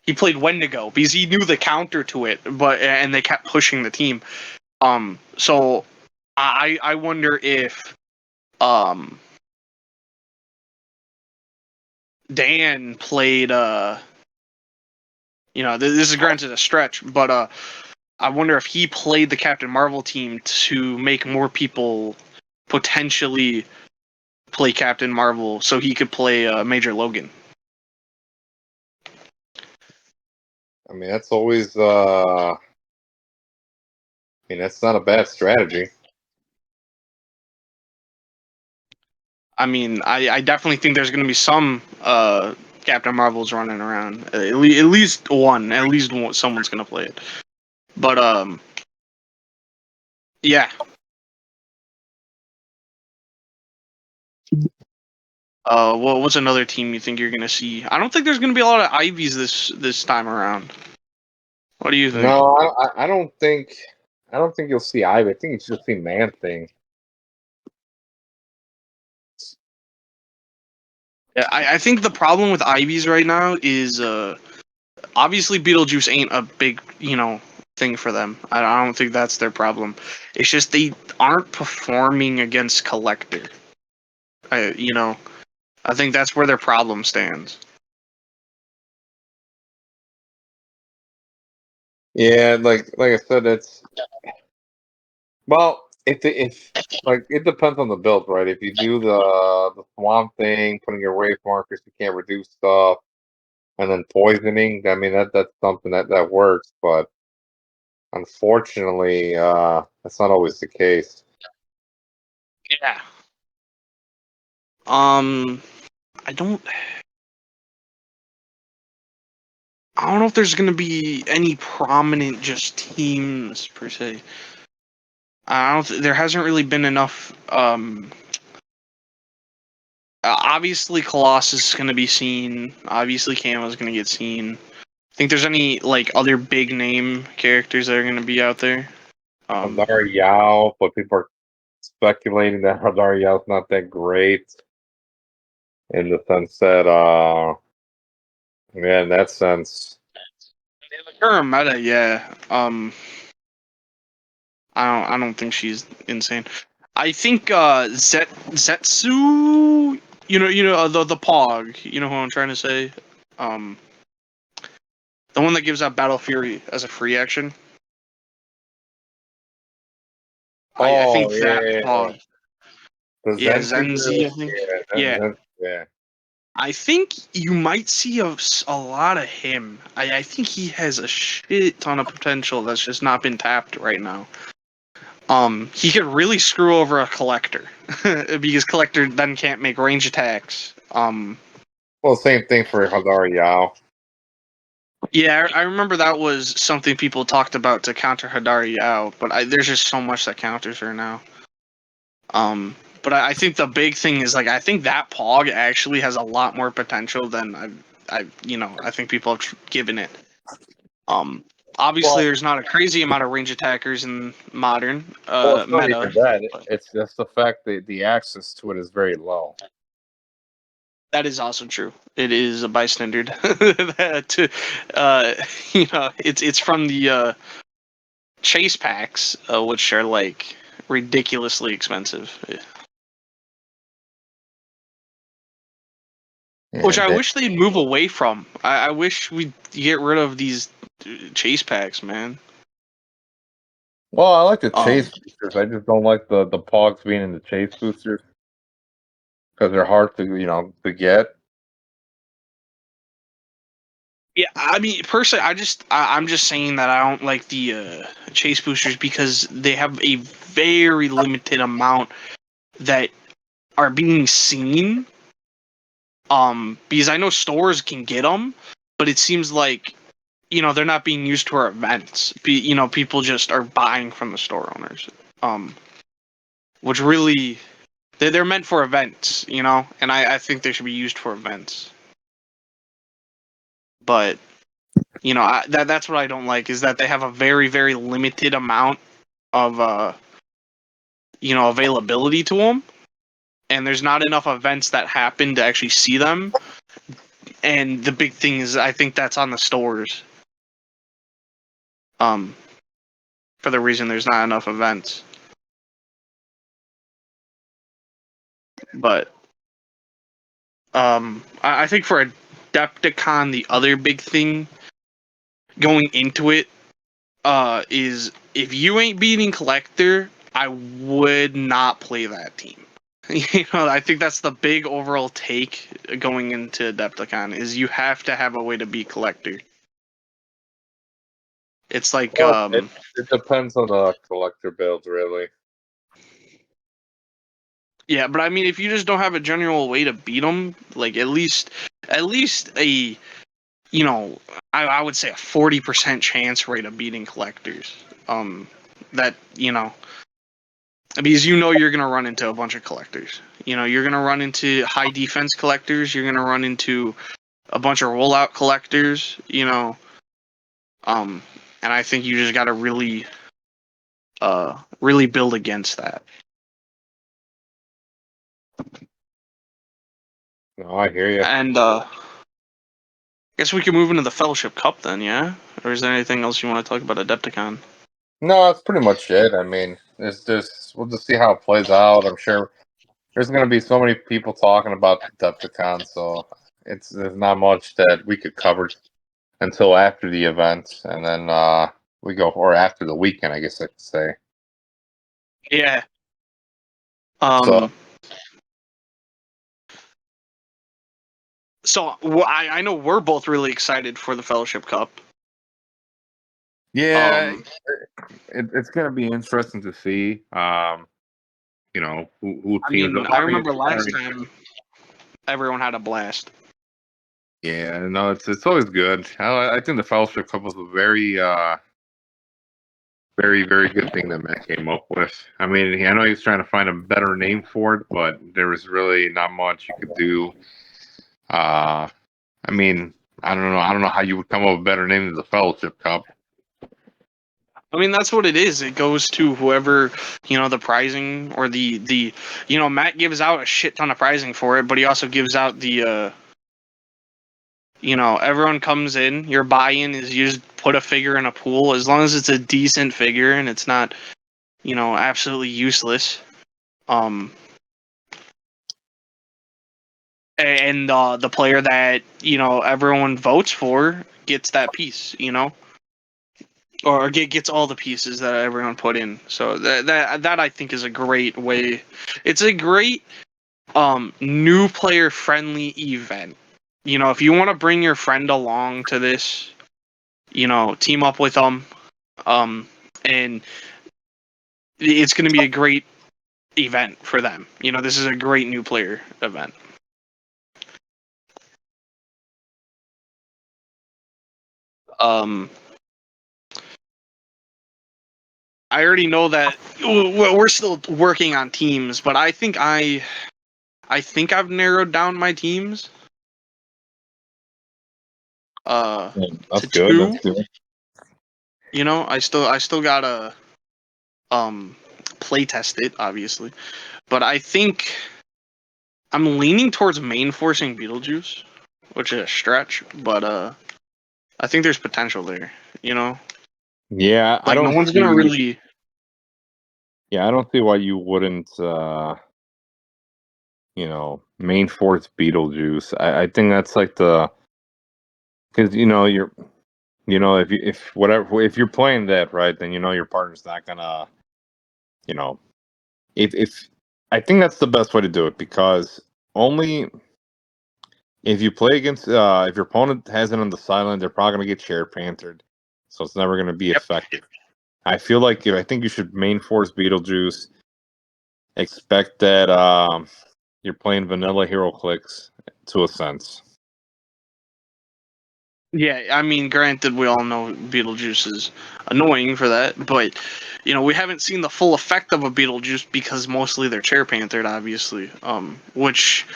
He played Wendigo because he knew the counter to it, and they kept pushing the team. So I wonder if Dan played. This is granted a stretch, but I wonder if he played the Captain Marvel team to make more people potentially play Captain Marvel, so he could play Major Logan. I mean that's always. I mean that's not a bad strategy. I mean, I definitely think there's going to be some Captain Marvels running around. At least one. At least one, someone's going to play it. But yeah. What's another team you think you're going to see? I don't think there's going to be a lot of Ivies this time around. What do you think? No, I don't think you'll see Ivy. I think you'll see Man Thing. Yeah, I think the problem with Ivies right now is obviously Beetlejuice ain't a big thing for them. I don't think that's their problem. It's just they aren't performing against Collector. I think that's where their problem stands. Yeah, like I said, it's well, If like it depends on the build, right? If you do the swamp thing, putting your wave markers, you can't reduce stuff, and then poisoning. I mean that's something that works, but unfortunately, that's not always the case. Yeah. I don't know if there's gonna be any prominent just teams per se. I don't. There hasn't really been enough. Obviously, Colossus is gonna be seen. Obviously, Camo's gonna get seen. Think there's any like other big name characters that are gonna be out there? Hadar Yao, but people are speculating that Hadar Yao's not that great in the sense that, yeah, in that sense. In the current meta, yeah. I don't think she's insane. I think Zetsu, the Pog, you know who I'm trying to say, um, the one that gives out Battle Fury as a free action. I think Oh that yeah, Pog, the yeah, Zenzi, Zenzi, I think, yeah. Yeah. I think you might see a lot of him. I think he has a shit ton of potential that's just not been tapped right now. He could really screw over a collector because collector then can't make range attacks. Well, same thing for Hadar Yao. Yeah, I remember that was something people talked about to counter Hadari Yao, but there's just so much that counters her now. But I think the big thing is like I think that Pog actually has a lot more potential than I think people have given it. Um, Obviously Well, there's not a crazy amount of range attackers in modern it's not meta. even that. But It's just the fact that the access to it is very low. that is also true. It is a bystander to it's from the chase packs, which are like ridiculously expensive. Which Yeah, I wish they'd move away from. I wish we'd get rid of these chase packs, man. well, I like the Um, chase boosters. I just don't like the Pogs being in the chase boosters because they're hard to to get. yeah, I mean, personally, I'm just saying that I don't like the chase boosters because they have a very limited amount that are being seen. Because I know stores can get them, but it seems like they're not being used for events. People just are buying from the store owners. Which really they're meant for events, and I think they should be used for events. But that's what I don't like is that they have a very very limited amount of availability to them, and there's not enough events that happen to actually see them. And the big thing is, I think that's on the stores. Um, for the reason there's not enough events. But I think for Adepticon, the other big thing going into it is if you ain't beating Collector, I would not play that team. I think that's the big overall take going into Adepticon is you have to have a way to beat Collector. It's like Well, it depends on the collector build, really. yeah, but I mean if you just don't have a general way to beat them, like at least a I would say a 40% chance rate of beating Collectors. That because you're gonna run into a bunch of collectors. You're gonna run into high defense collectors. You're gonna run into a bunch of rollout collectors. Um, and I think you just gotta really build against that. No, I hear you. And guess we can move into the Fellowship Cup then, yeah? Or is there anything else you want to talk about Adepticon? No, that's pretty much it. I mean, it's just we'll just see how it plays out. I'm sure there's going to be so many people talking about Decepticon, so there's not much that we could cover until after the event, and then we go or after the weekend, I guess I could say. Yeah. So So I know we're both really excited for the Fellowship Cup. yeah, Um, it's gonna be interesting to see. Who I teams mean, up. I I mean, remember last time everyone had a blast. yeah, no, it's always good. I think the Fellowship Cup was a very, very good thing that Matt came up with. I mean, I know he's trying to find a better name for it, but there was really not much you could do. I mean, I don't know. I don't know how you would come up with a better name than the Fellowship Cup. I mean, that's what it is. It goes to whoever, the prizing or Matt gives out a shit ton of prizing for it, but he also gives out everyone comes in. Your buy-in is you just put a figure in a pool as long as it's a decent figure and it's not, absolutely useless. Um, and the player that everyone votes for gets that piece, or gets all the pieces that everyone put in. So that I think is a great way. It's a great new player friendly event. If you want to bring your friend along to this, team up with them, and it's going to be a great event for them. This is a great new player event. Um, I already know that we're still working on teams, but I think I've narrowed down my teams uh Yeah, to that's good. That's two. good. I still gotta play test it, obviously. But I think I'm leaning towards main forcing Beetlejuice, which is a stretch, but I think there's potential there, you know? Yeah, I Like no don't one's gonna see. really. Yeah, I don't see why you wouldn't. Main force Beetlejuice. I think that's like the because if you're playing that right, then your partner's not gonna you know if I think that's the best way to do it because only if you play against if your opponent has it on the sideline, they're probably gonna get chair panthered, so it's never gonna be Yep. effective. I think you should main force Beetlejuice. Expect that you're playing vanilla hero clicks to a sense. Yeah, I mean, granted, we all know Beetlejuice is annoying for that, but we haven't seen the full effect of a Beetlejuice because mostly they're chair panthered, obviously. Which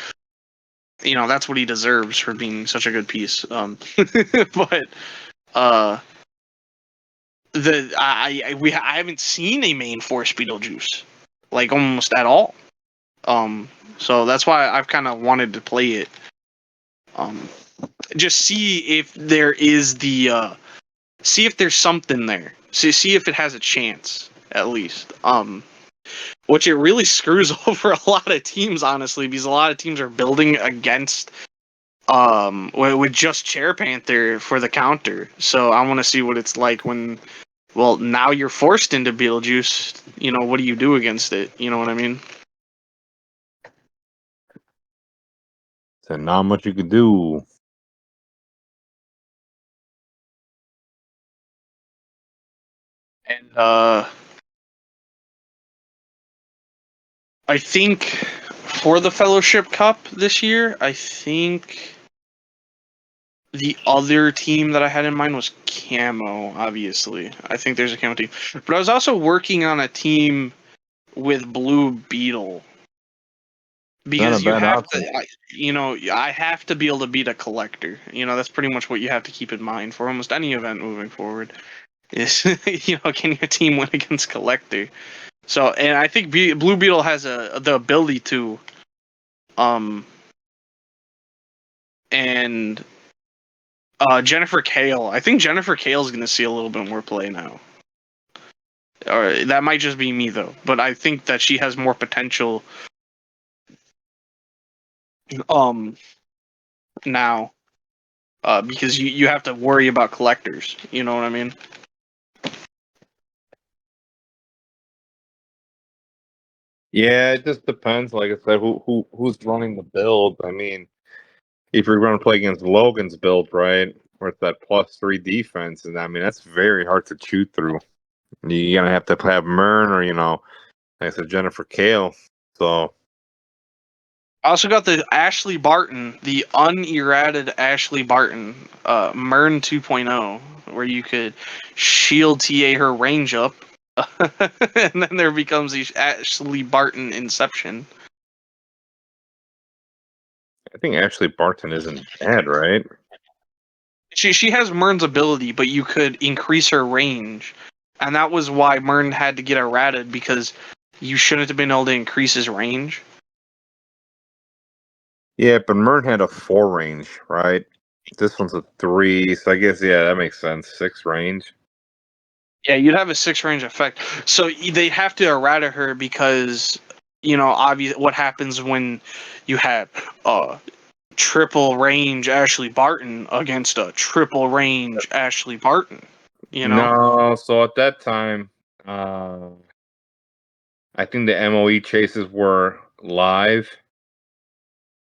that's what he deserves for being such a good piece. But uh, I haven't seen a main force Beetlejuice like almost at all. So that's why I've kind of wanted to play it. Um, just see if there is see if there's something there. See if it has a chance at least. Which it really screws over a lot of teams, honestly, because a lot of teams are building against with just Chair Panther for the counter. So I want to see what it's like when. Well, now you're forced into Beetlejuice. What do you do against it? You know what I mean? So not much you could do. And I think for the Fellowship Cup this year, I think the other team that I had in mind was Camo, obviously. I think there's a Camo team. But I was also working on a team with Blue Beetle. Not a Because you bad have to, option. I have to be able to beat a collector. That's pretty much what you have to keep in mind for almost any event moving forward. Is can your team win against collector? So, and I think Blue Beetle has the ability to, um, and Jennifer Kale. I think Jennifer Kale is going to see a little bit more play now. Or that might just be me though, but I think that she has more potential um now because you have to worry about collectors. You know what I mean? Yeah, it just depends. Like I said, who's running the build? I mean, if you're going to play against Logan's build, right, where it's that +3 defense, and I mean that's very hard to chew through. You're gonna have to have Mern or like I said, Jennifer Kale. So I also got the Ashley Barton, the unerrated Ashley Barton, Mern 2.0, where you could shield TA her range up, and then there becomes the Ashley Barton Inception. I think Ashley Barton isn't bad, right? She has Mern's ability, but you could increase her range, and that was why Mern had to get errated, because you shouldn't have been able to increase his range. Yeah, but Mern had a 4 range, right? This one's a 3, so I guess that makes sense. 6 range. Yeah, you'd have a 6 range effect. So they have to errata her because, obvious what happens when you have triple range Ashley Barton against a triple range Ashley Barton. No, so at that time, uh, I think the MOE chases were live.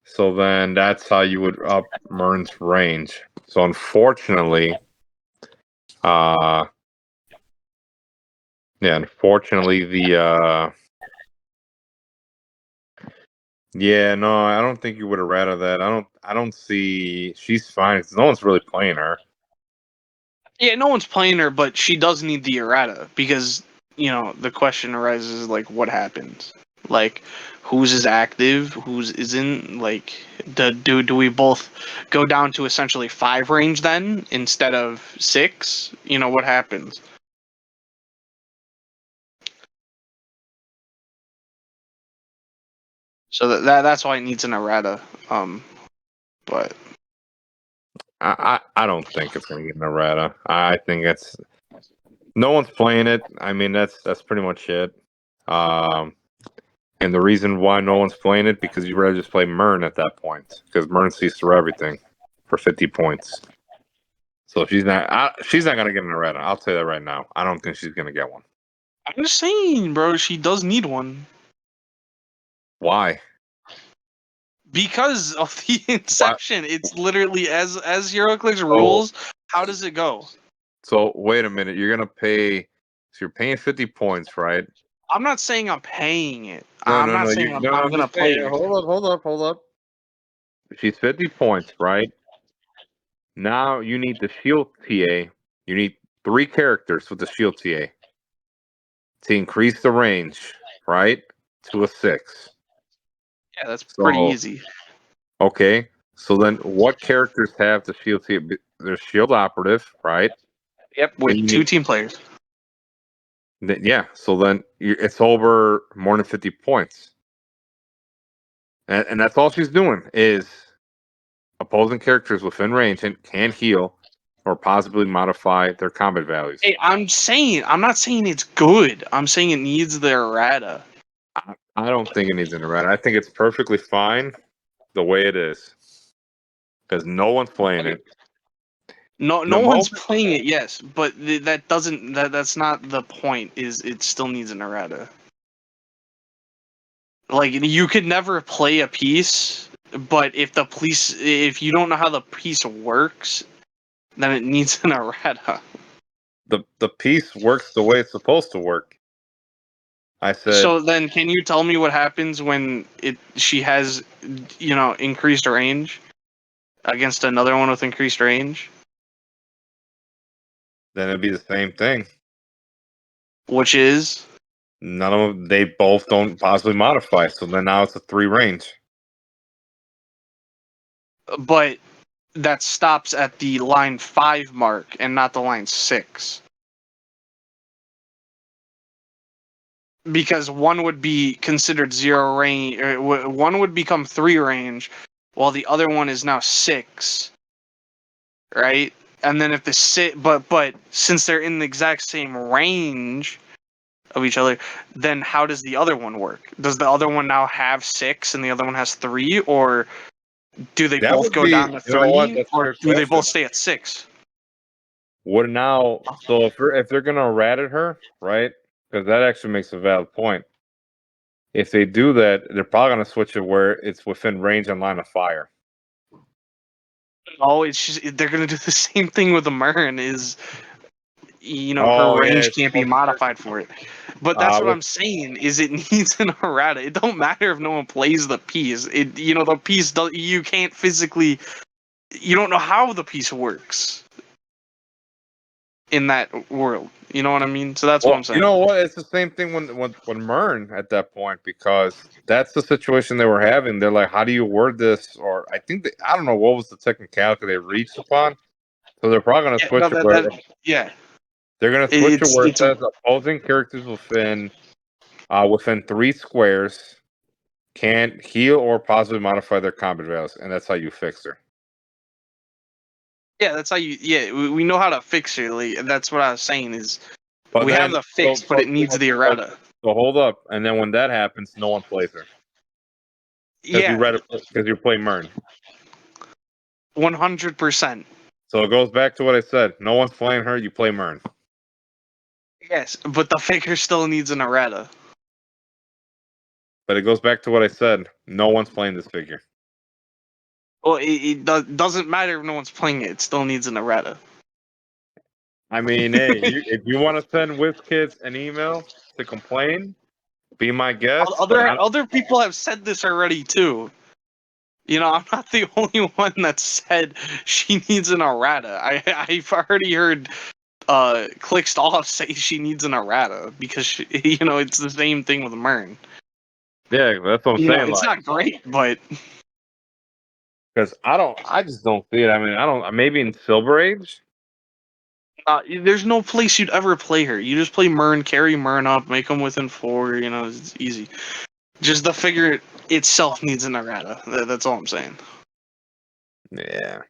So then that's how you would up Mern's range. So unfortunately, uh unfortunately no, I don't think you would have rather that. I don't see she's fine because no one's really playing her. Yeah, no one's playing her, but she does need the errata because the question arises like, what happens? Like, whose is active, whose isn't? Like, do we both go down to essentially 5 range then instead of 6? What happens? So that's why it needs an errata. But I don't think it's gonna get an errata. I think it's no one's playing it. I mean that's pretty much it. Um and the reason why no one's playing it because you'd rather just play Mern at that point because Mern sees through everything for 50 points. So she's not gonna get an errata. I'll tell you that right now. I don't think she's gonna get one. I'm just saying, bro, she does need one Why? because of the Why? inception. It's literally as HeroClix So rules. How does it go? so wait a minute. You're gonna pay. So you're paying 50 points, right? I'm not saying I'm paying it. No, I'm no, not no. saying No, no. I'm I'm gonna just play saying. it. Hold up. She's 50 points, right? Now you need the shield TA. You need 3 characters with the shield TA to increase the range, right? To a 6. Yeah, that's pretty So easy. okay. So then, what characters have the shield TA? There's shield operative, right? Yep, Then with you 2 need team players. Yeah, so then it's over more than 50 points. And that's all she's doing is opposing characters within range and can heal or possibly modify their combat values. Hey, I'm not saying it's good. I'm saying it needs the errata. I don't think it needs an errata. I think it's perfectly fine the way it is because no one's playing Okay. it. No The one's moment, playing it, yes, but that's not the point. Is it still needs an errata? Like, you could never play a piece, but if you don't know how the piece works, then it needs an errata. the piece works the way it's supposed to work. I said, So then, can you tell me what happens when she has, increased range against another one with increased range, then it'd be the same thing. which is, None of them, they both don't possibly modify. So then now it's a 3 range. but that stops at the line 5 mark and not the line 6. Because one would be considered 0 range, or one would become 3 range, while the other one is now 6, right? And then if the but since they're in the exact same range of each other, then how does the other one work? Does the other one now have 6 and the other one has 3, or do they That both would go be, down to you know what? 3, That's a or good do they question. both stay at 6? What now? So if they're gonna rat at her, right? Because that actually makes a valid point. if they do that, they're probably going to switch it where it's within range and line of fire. Oh, it's just they're gonna do the same thing with the Mern. Is her range can't be modified for it. But that's what I'm saying. Is it needs an errata. It don't matter if no one plays the piece. The piece you can't physically. You don't know how the piece works in that world. You know what I mean? So that's what I'm saying. You know what? It's the same thing when Mern at that point, because that's the situation they were having. They're like, how do you word this? Or I don't know what was the technicality they reached upon. So they're probably going to switch it where they're going to switch it where it says opposing characters within 3 squares can't heal or positively modify their combat values, and that's how you fix her. Yeah, that's how you. Yeah, we know how to fix her. Like, that's what I was saying is. But we have the fix, but it needs the errata. So hold up, and then when that happens, no one plays her. Because you play Mern. 100%. So it goes back to what I said. No one's playing her. You play Mern. Yes, but the figure still needs an errata. But it goes back to what I said. No one's playing this figure. Well, it doesn't matter if no one's playing it. It still needs an errata. I mean, hey, if you want to send WizKids an email to complain, be my guest. Other people have said this already too. I'm not the only one that said she needs an errata. I've already heard Clickstall say she needs an errata because it's the same thing with Mern. Yeah, that's what I'm saying. It's not great, but because I just don't see it. I mean, maybe in Silver Age. There's no place you'd ever play her. You just play Mern, carry Mern up, make them within 4. It's easy. Just the figure itself needs an errata. That's all I'm saying. Yeah.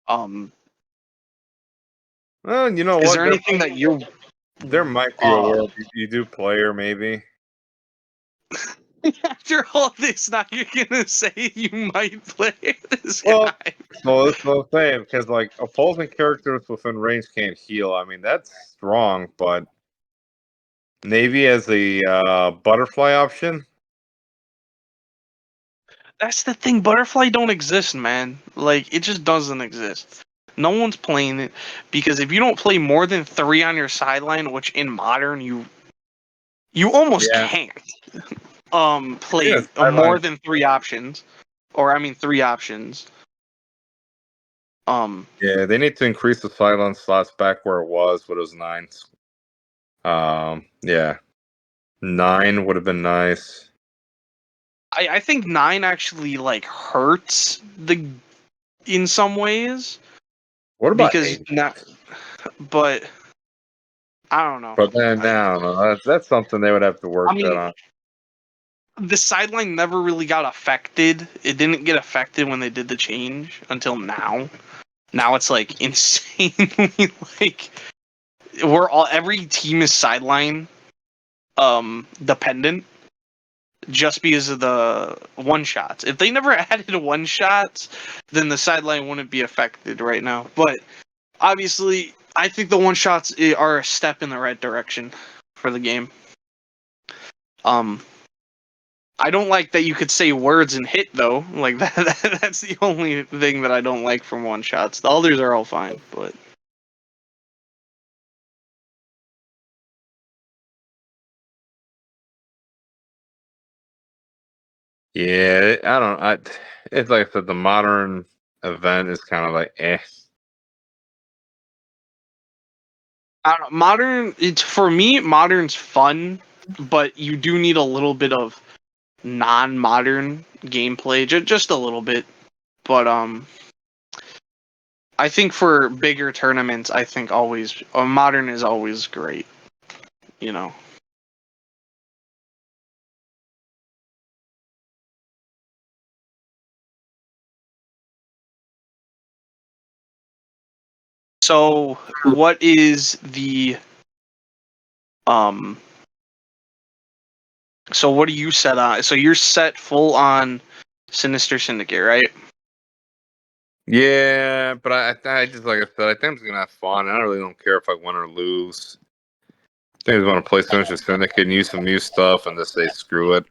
Well, you know what? Is there anything that you? There might be a world you do play her, maybe. After all this, now you're gonna say you might play this guy. Well, that's what I'm saying, because like opposing characters within range can't heal. I mean, that's strong, but maybe as a butterfly option. That's the thing. Butterfly don't exist, man. Like, it just doesn't exist. No one's playing it because if you don't play more than 3 on your sideline, which in modern you almost can't play more than 3 options, or 3 options. Yeah, they need to increase the sideline slots back where it was, what it was 9. Yeah, 9 would have been nice. I think 9 actually like hurts in some ways. What about 8? But I don't know. But then now that's something they would have to work that on. The sideline never really got affected. It didn't get affected when they did the change until now. Now it's like insanely like every team is sideline dependent just because of the one shots. If they never added one shots, then the sideline wouldn't be affected right now. But obviously, I think the one shots are a step in the right direction for the game. I don't like that you could say words and hit though. Like that's the only thing that I don't like from one shots. The others are all fine, but yeah, I don't. It's like I said, the modern event is kind of like eh. I don't know, modern. It's for me. Modern's fun, but you do need a little bit of non-modern gameplay, just a little bit. But I think for bigger tournaments, I think always modern is always great. So, what is the So what do you set on? So you're set full on Sinister Syndicate, right? Yeah, but I just like I said, I think I'm just gonna have fun. I really don't care if I win or lose. They just want to play Sinister Syndicate and use some new stuff and just say screw it.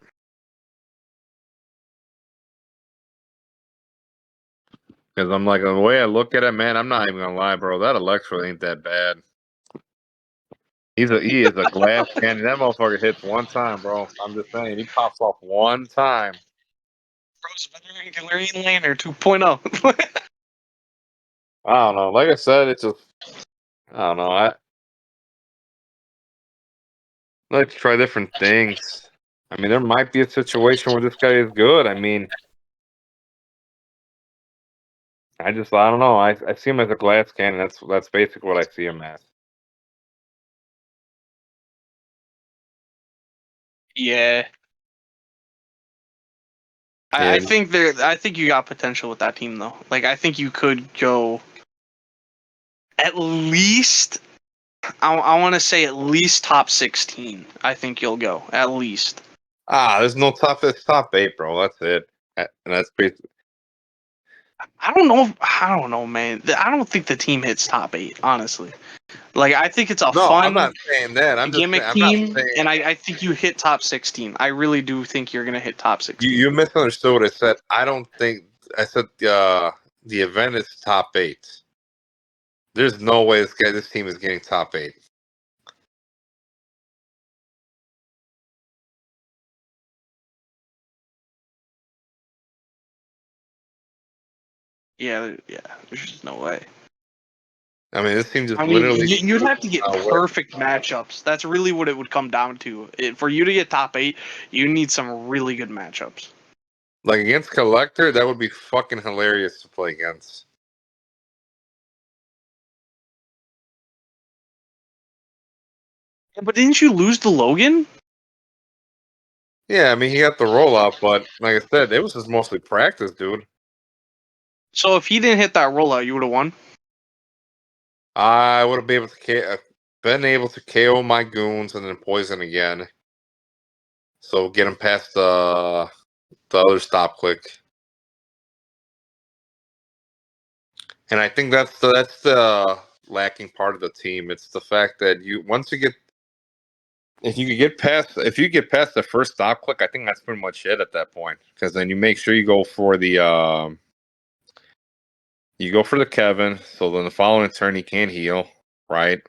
Because I'm like, the way I look at it, man, I'm not even gonna lie, bro. That Electro ain't that bad. He is a glass cannon. That motherfucker hits one time, bro. I'm just saying, he pops off one time. Bro's better than Galarian Lander 2.0. I don't know. Like I said, it's just I don't know. I like to try different things. I mean, there might be a situation where this guy is good. I mean, I don't know. I see him as a glass cannon. That's basically what I see him as. Yeah. Yeah, I think you got potential with that team though. Like I think you could go at least I want to say at least top 16. I think you'll go at least. there's no top. It's top 8, bro. That's it. And that's basically. I don't know. I don't know, man. I don't think the team hits top 8. Honestly, like I think it's a No, I'm fun not saying that. I'm just saying. gimmick I'm not team, saying and I think you hit top 16. I really do think you're gonna hit top 16. you misunderstood what I said. I don't think I said the event is top 8. There's no way this team is getting top 8. Yeah, yeah. There's just no way. I mean, this team just I mean, literally. you'd have to get Where, perfect matchups. That's really what it would come down to. For you to get top 8, you need some really good matchups. like against Collector, that would be fucking hilarious to play against. Yeah, but didn't you lose to Logan? Yeah, I mean, he got the rollout, but like I said, it was just mostly practice, dude. So if he didn't hit that rollout, you would have won. I would have been able to KO my goons and then poison again. So get him past the other stop click. And I think that's the lacking part of the team. It's the fact that once you get if you get past the first stop click, I think that's pretty much it at that point. Because then you make sure you go for the Kevin. So then the following turn he can't heal, right?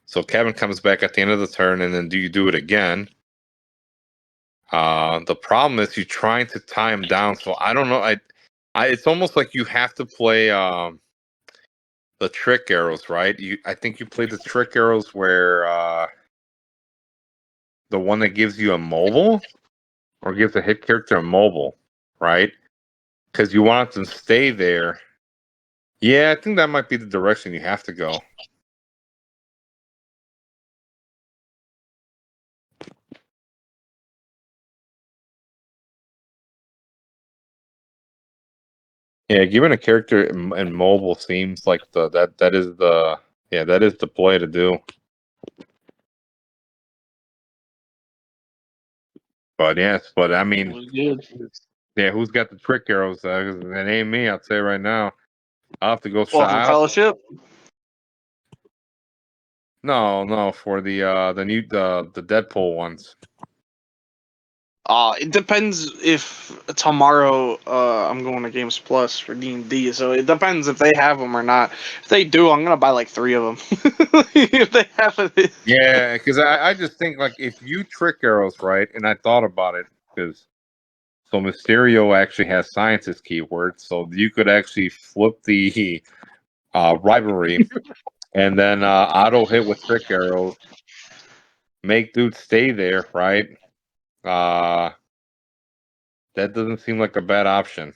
So Kevin comes back at the end of the turn, and then you do it again. The problem is you trying to tie him down. So I don't know. It's almost like you have to play the trick arrows, right? I think you play the trick arrows where the one that gives you a mobile or gives a hit character a mobile, right? Because you want them to stay there. Yeah, I think that might be the direction you have to go. Yeah, giving a character in mobile seems like that is the play to do. But yes, but I mean, yeah, who's got the trick arrows? It ain't me. I'll say right now. I'll have to go Well, for shot. Fellowship. No, for the new the Deadpool ones. It depends if tomorrow I'm going to Games Plus for D&D, so it depends if they have them or not. If they do, I'm gonna buy like 3 of them. If they have it. Yeah, because I just think like if you trick arrows right, and I thought about it because so Mysterio actually has scientist keywords, so you could actually flip the rivalry and then auto hit with trick arrows, make dudes stay there, right? Uh, that doesn't seem like a bad option.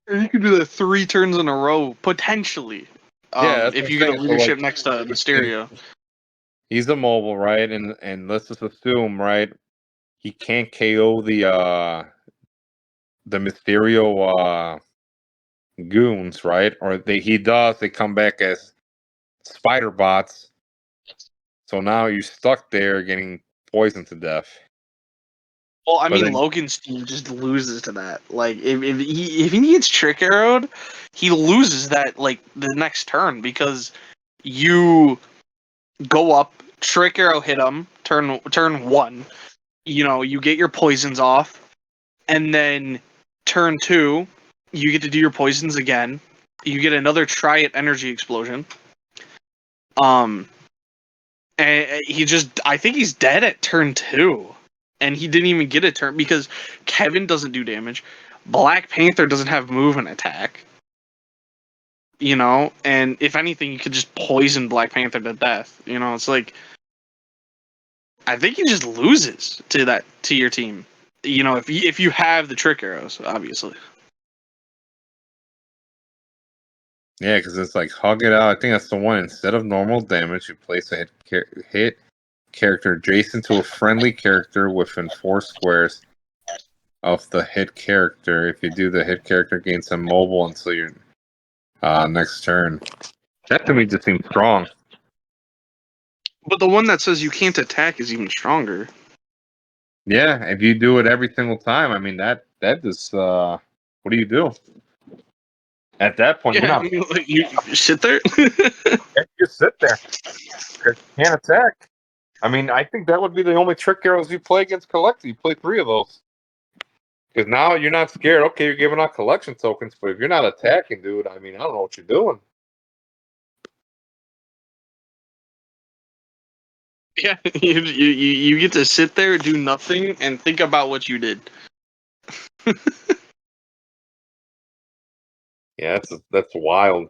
You could do that 3 turns in a row potentially. Yeah, that's what If I'm you get a saying. So like, leadership next to Mysterio. he's a mobile, right? And let's just assume, right? He can't KO the Mysterio goons, right? Or he does. They come back as spider bots. So now you're stuck there getting poisoned to death. Well, I But mean, then, Logan's team just loses to that. Like, if he gets trick arrowed, he loses that like the next turn because you go up, trick arrow hit him, turn 1. You get your poisons off, and then turn 2, you get to do your poisons again. You get another try at energy explosion. And I think he's dead at turn 2, and he didn't even get a turn because Kevin doesn't do damage. Black Panther doesn't have move and attack. And if anything, you could just poison Black Panther to death. It's like I think he just loses to your team. If you have the trick arrows, obviously. Yeah, because it's like hug it out. I think that's the one. Instead of normal damage, you place a hit character adjacent to a friendly character within 4 squares of the hit character. If you do, the hit character gains immobile until your next turn. That to me just seems strong. But the one that says you can't attack is even stronger. Yeah, if you do it every single time, I mean that just what do you do? At that point, Yeah, you sit there. you just sit there. You can't attack. I mean, I think that would be the only trick arrows you play against Collector. You play 3 of those. Because now you're not scared. Okay, you're giving out collection tokens, but if you're not attacking, dude, I mean, I don't know what you're doing. Yeah, you get to sit there, do nothing, and think about what you did. Yeah, that's wild.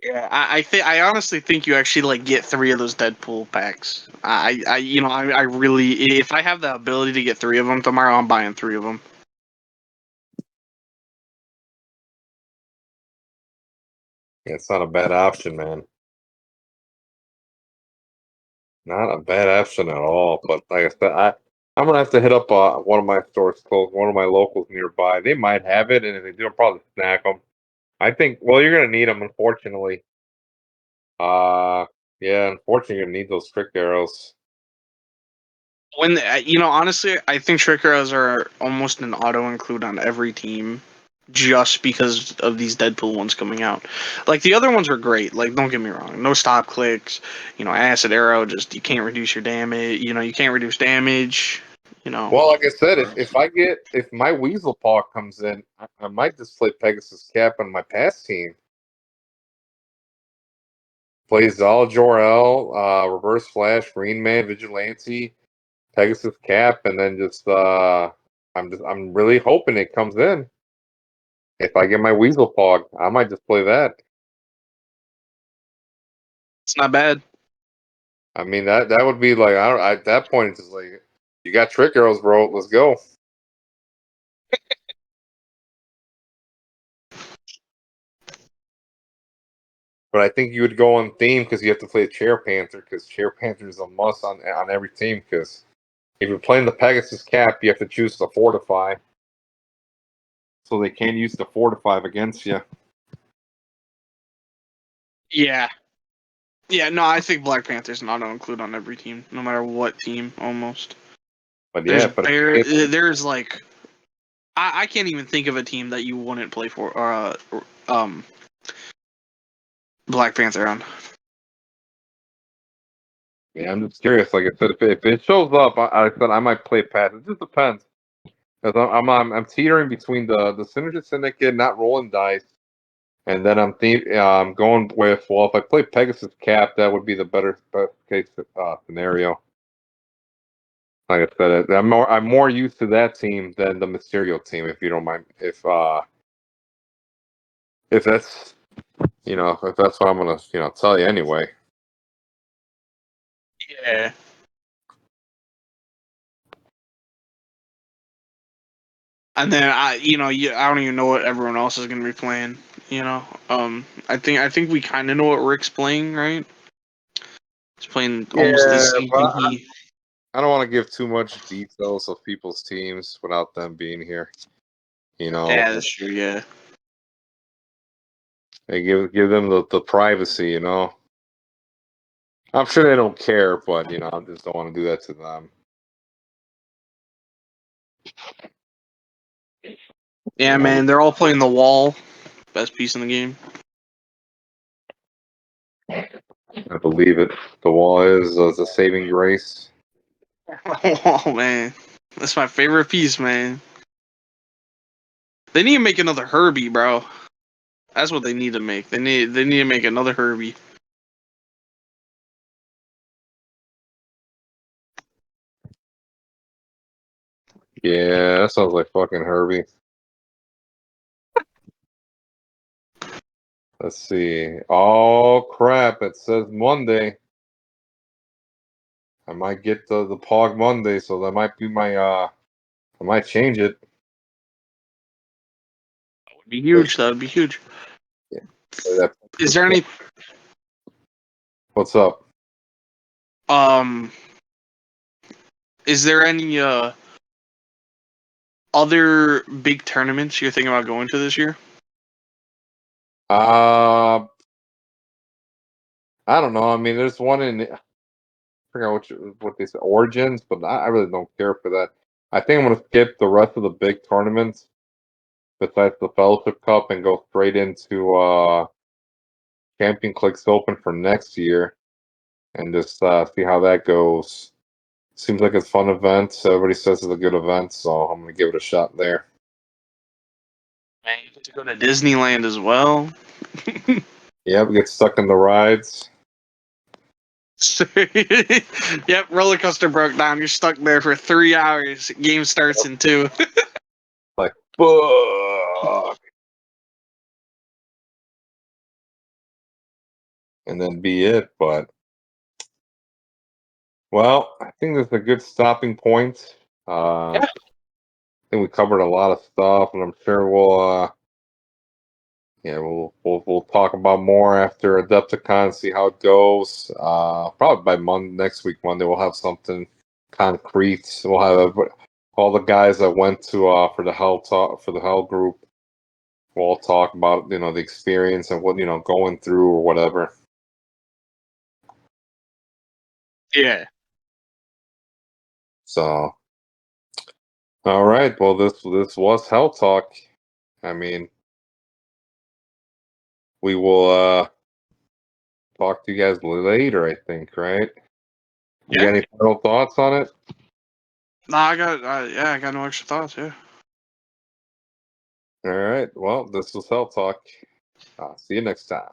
Yeah, I honestly think you actually get 3 of those Deadpool packs. I really, if I have the ability to get 3 of them tomorrow, I'm buying 3 of them. Yeah, it's not a bad option, man. Not a bad option at all. But like I said, I'm gonna have to hit up one of my stores close, one of my locals nearby. They might have it, and if they do, I'll probably snack them. I think. Well, you're gonna need them, unfortunately. Uh, yeah, unfortunately, you're gonna need those trick arrows. Honestly, I think trick arrows are almost an auto include on every team, just because of these Deadpool ones coming out. Like the other ones are great. Like don't get me wrong, no stop clicks. Acid arrow, just you can't reduce your damage. You can't reduce damage. Well, like I said, if my Weasel Paw comes in, I might just play Pegasus Cap on my pass team. Plays Zal Jor-El, Reverse Flash, Green Man, Vigilante, Pegasus Cap, and then I'm really hoping it comes in. If I get my Weasel Paw, I might just play that. It's not bad. I mean that would be like at that point it's just like you got trick arrows, bro. Let's go. But I think you would go on theme because you have to play Chair Panther because Chair Panther is a must on every team. Because if you're playing the Pegasus Cap, you have to choose the Fortify, so they can't use the Fortify against you. Yeah. Yeah, no, I think Black Panther's an auto include on every team, no matter what team, almost. But yeah, There's like I can't even think of a team that you wouldn't play for Black Panther on. yeah, I'm just curious. Like I said, if it shows up, I said I might play Pat. It just depends. Because I'm teetering between the Synergy Syndicate, not rolling dice, and then I'm going with, well, if I play Pegasus Cap, that would be the best case scenario. Like I said, I'm more used to that team than the Mysterio team. If you don't mind, if that's if that's what I'm gonna tell you anyway. Yeah. And then I don't even know what everyone else is gonna be playing. I think we kind of know what Rick's playing, right? He's playing almost the Yeah, same but thing I don't want to give too much details of people's teams without them being here. Yeah, that's true. Yeah. They give them the privacy. I'm sure they don't care, but I just don't want to do that to them. Yeah, man, they're all playing the wall. Best piece in the game. I believe it. The wall is a saving grace. Oh man, that's my favorite piece, man. They need to make another Herbie, bro. That's what they need to make. They need to make another Herbie. Yeah, that sounds like fucking Herbie. Let's see. Oh crap! It says Monday. I might get the Pog Monday, so that might be my I might change it. That would be huge. That would be huge. Yeah. Is there any What's up? um? Is there any other big tournaments you're thinking about going to this year? I don't know. I mean, there's one in I forgot what they said, Origins, but I really don't care for that. I think I'm gonna skip the rest of the big tournaments besides the Fellowship Cup and go straight into Champion Clicks Open for next year and just see how that goes. Seems like it's a fun event. Everybody says it's a good event, so I'm gonna give it a shot there. Man, you get to go to Disneyland as well. Yeah, we get stuck in the rides. Yep, roller coaster broke down. You're stuck there for 3 hours. Game starts in 2. Like, fuck. And then be it. But, well, I think that's a good stopping point. Yeah. I think we covered a lot of stuff, and I'm sure we'll talk about more after Adepticon, see how it goes. Probably by next week, Monday, we'll have something concrete. We'll have all the guys that went to for the Hel Talk for the Hel group. We'll all talk about the experience and what going through or whatever. Yeah. So, all right. Well, this was Hel Talk. I mean, we will talk to you guys later. I think, right? You got Yeah. any final thoughts on it? Nah, I got no extra thoughts. Yeah. All right. Well, this was Hel Talk. See you next time.